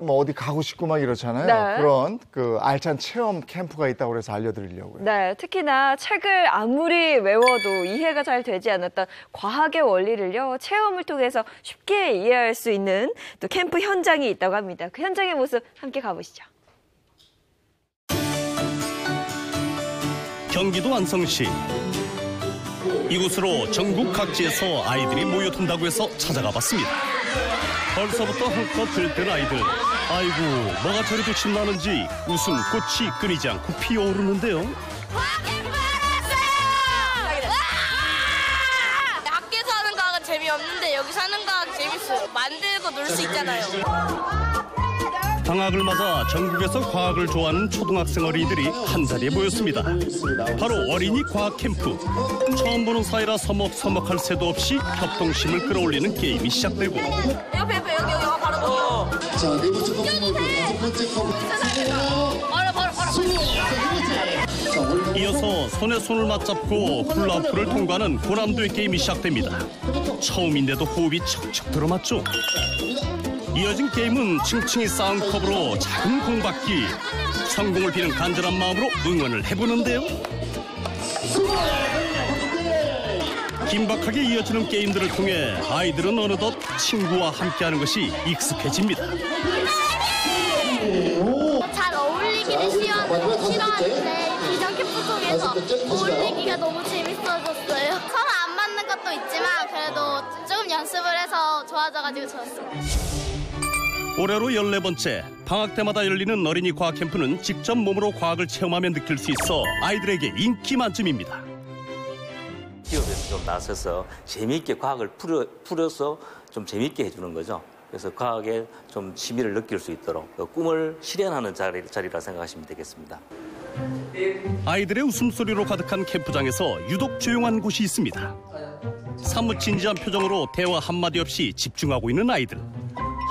뭐 어디 가고 싶고 막 이렇잖아요. 네. 그런 그 알찬 체험 캠프가 있다고 그래서 알려드리려고요. 네, 특히나 책을 아무리 외워도 이해가 잘 되지 않았던 과학의 원리를요, 체험을 통해서 쉽게 이해할 수 있는 또 캠프 현장이 있다고 합니다. 그 현장의 모습 함께 가보시죠. 경기도 안성시 이곳으로 전국 각지에서 아이들이 모여든다고 해서 찾아가 봤습니다. 벌써부터 한껏 들뜬 아이들. 아이고 뭐가 저리도 신나는지 웃음꽃이 끊이지 않고 피어오르는데요. 밖에서 하는 과학은 재미없는데 여기서 하는 과학은 재밌어요. 만들고 놀 수 있잖아요. 방학을 맞아 전국에서 과학을 좋아하는 초등학생 어린이들이 한자리에 모였습니다. 바로 어린이 과학 캠프. 처음 보는 사이라 서먹서먹할 새도 없이 협동심을 끌어올리는 게임이 시작되고 여기 바로 거기요. 자, 네 번째 컴퓨터 다섯 번째 컴퓨터. 바로. 이어서 손에 손을 맞잡고 훌라후프를 통과하는 고난도의 게임이 시작됩니다. 처음인데도 호흡이 척척 들어맞죠. 이어진 게임은 층층이 쌓은 컵으로 작은 공받기. 성공을 비는 간절한 마음으로 응원을 해보는데요. 긴박하게 이어지는 게임들을 통해 아이들은 어느덧 친구와 함께하는 것이 익숙해집니다. 잘 어울리기는 싫어하는데 기존 캠프 속에서 어울리기가 너무 재밌어졌어요. 그래도 조금 연습을 해서 좋아져가지고 좋았어요. 올해로 14번째 방학 때마다 열리는 어린이 과학 캠프는 직접 몸으로 과학을 체험하며 느낄 수 있어 아이들에게 인기 만점입니다. 기업에서 좀 나서서 재미있게 과학을 풀어서 좀 재미있게 해주는 거죠. 그래서 과학에 좀 취미를 느낄 수 있도록 꿈을 실현하는 자리라 생각하시면 되겠습니다. 아이들의 웃음소리로 가득한 캠프장에서 유독 조용한 곳이 있습니다. 사뭇 진지한 표정으로 대화 한마디 없이 집중하고 있는 아이들.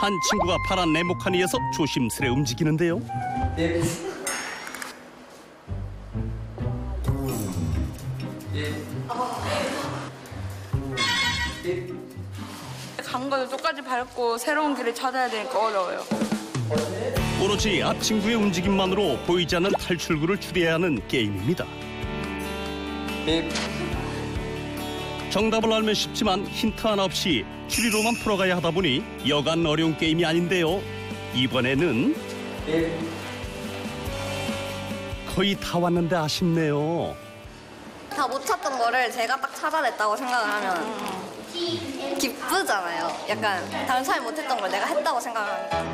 한 친구가 파란 네모칸 위에서 조심스레 움직이는데요. 간 거는 똑같이 밟고 새로운 길을 찾아야 되니까 어려워요. 오로지 앞 친구의 움직임만으로 보이지 않는 탈출구를 추리해야 하는 게임입니다. 정답을 알면 쉽지만 힌트 하나 없이 추리로만 풀어가야 하다 보니 여간 어려운 게임이 아닌데요. 이번에는 거의 다 왔는데 아쉽네요. 다 못 찾던 거를 제가 딱 찾아냈다고 생각을 하면 기쁘잖아요. 약간 다른 사람이 못했던 걸 내가 했다고 생각하니까.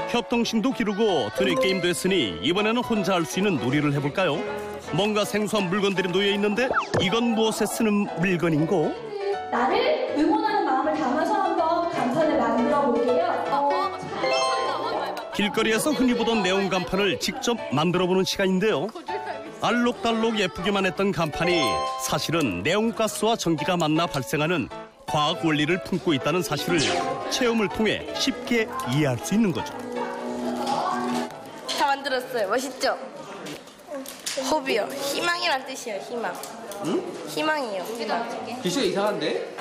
협동심도 기르고 두뇌 게임도 했으니 이번에는 혼자 할 수 있는 놀이를 해볼까요? 뭔가 생소한 물건들이 놓여 있는데 이건 무엇에 쓰는 물건인고? 나를 응원하는 마음을 담아서 한번 간판을 만들어 볼게요. 길거리에서 흔히 보던 네온 간판을 직접 만들어보는 시간인데요. 알록달록 예쁘기만 했던 간판이 사실은 네온가스와 전기가 만나 발생하는 과학 원리를 품고 있다는 사실을 체험을 통해 쉽게 이해할 수 있는 거죠. 다 만들었어요. 멋있죠? 호비요. 희망이란 뜻이에요. 희망. 응? 희망이요. 희망. 글씨가 이상한데?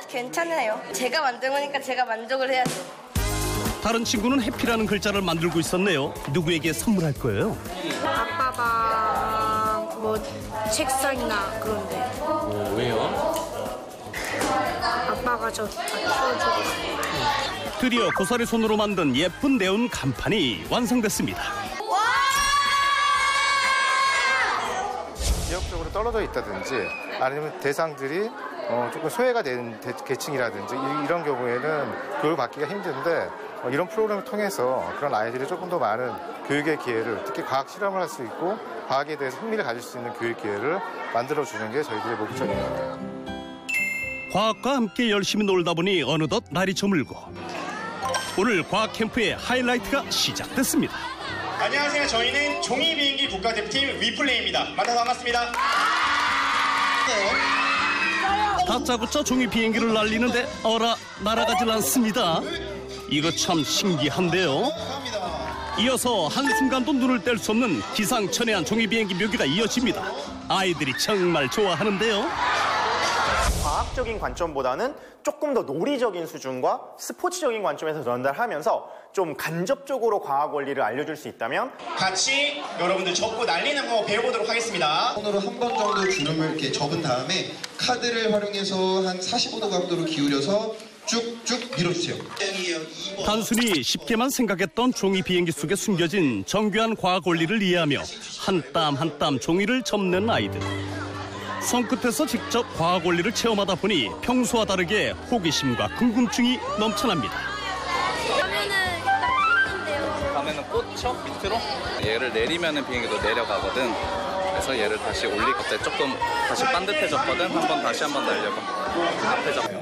괜찮아요. 제가 만든 거니까 제가 만족을 해야죠. 다른 친구는 해피라는 글자를 만들고 있었네요. 누구에게 선물할 거예요? 아빠가 뭐 책상이나 그런데. 왜요? 아빠가 저 다 키워주고. 드디어 고사리 손으로 만든 예쁜 네온 간판이 완성됐습니다. 지역적으로 떨어져 있다든지 아니면 대상들이 조금 소외가 된 계층이라든지 이런 경우에는 교육을 받기가 힘든데 이런 프로그램을 통해서 그런 아이들이 조금 더 많은 교육의 기회를, 특히 과학 실험을 할 수 있고 과학에 대해서 흥미를 가질 수 있는 교육 기회를 만들어주는 게 저희들의 목적입니다. 과학과 함께 열심히 놀다 보니 어느덧 날이 저물고 오늘 과학 캠프의 하이라이트가 시작됐습니다. 안녕하세요. 저희는 종이 비행기 국가대표팀 위플레이입니다. 만나서 반갑습니다. 다짜고짜 종이 비행기를 날리는데 어라 날아가질 않습니다. 이거 참 신기한데요. 이어서 한순간도 눈을 뗄 수 없는 기상천외한 종이 비행기 묘기가 이어집니다. 아이들이 정말 좋아하는데요. 과학적인 관점보다는 조금 더 놀이적인 수준과 스포츠적인 관점에서 전달하면서 좀 간접적으로 과학 원리를 알려줄 수 있다면 같이 여러분들 접고 날리는 거 배워보도록 하겠습니다. 손으로 한 번 정도 주름을 이렇게 접은 다음에 카드를 활용해서 한 45도 각도로 기울여서 쭉쭉 밀어주세요. 단순히 쉽게만 생각했던 종이 비행기 속에 숨겨진 정교한 과학 원리를 이해하며 한 땀 한 땀 종이를 접는 아이들. 손끝에서 직접 과학 원리를 체험하다 보니 평소와 다르게 호기심과 궁금증이 넘쳐납니다. 가면은 꽂혀 밑으로 얘를 내리면은 비행기도 내려가거든. 그래서 얘를 다시 올리고 때 조금 다시 반듯해졌거든. 한번 다시 한번 날려봐. 앞에 잡혀.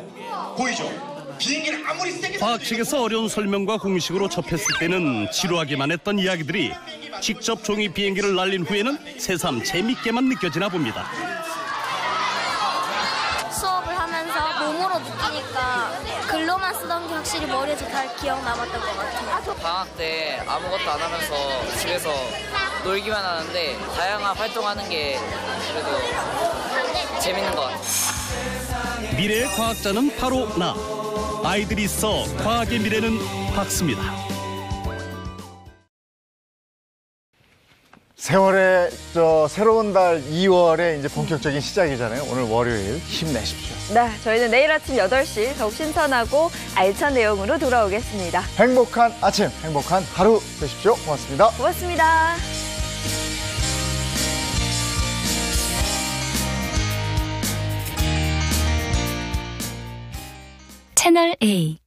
보이죠? 비행기를 아무리 세게 과학 측에서 어려운 설명과 공식으로 접했을 때는 지루하기만 했던 이야기들이 직접 종이 비행기를 날린 후에는 새삼 재밌게만 느껴지나 봅니다. 수업을 하면서 몸으로 느끼니까 글로만 쓰던 게 확실히 머리에 잘 기억 남았던 것 같아요. 방학 때 아무것도 안 하면서 집에서 놀기만 하는데 다양한 활동하는 게 그래도 재밌는 것 같아요. 미래의 과학자는 바로 나. 아이들이 있어 과학의 미래는 밝습니다. 세월의 새로운 달 2월의 이제 본격적인 시작이잖아요. 오늘 월요일 힘내십시오. 네, 저희는 내일 아침 8시 더욱 신선하고 알찬 내용으로 돌아오겠습니다. 행복한 아침, 행복한 하루 되십시오. 고맙습니다. 고맙습니다. 채널 A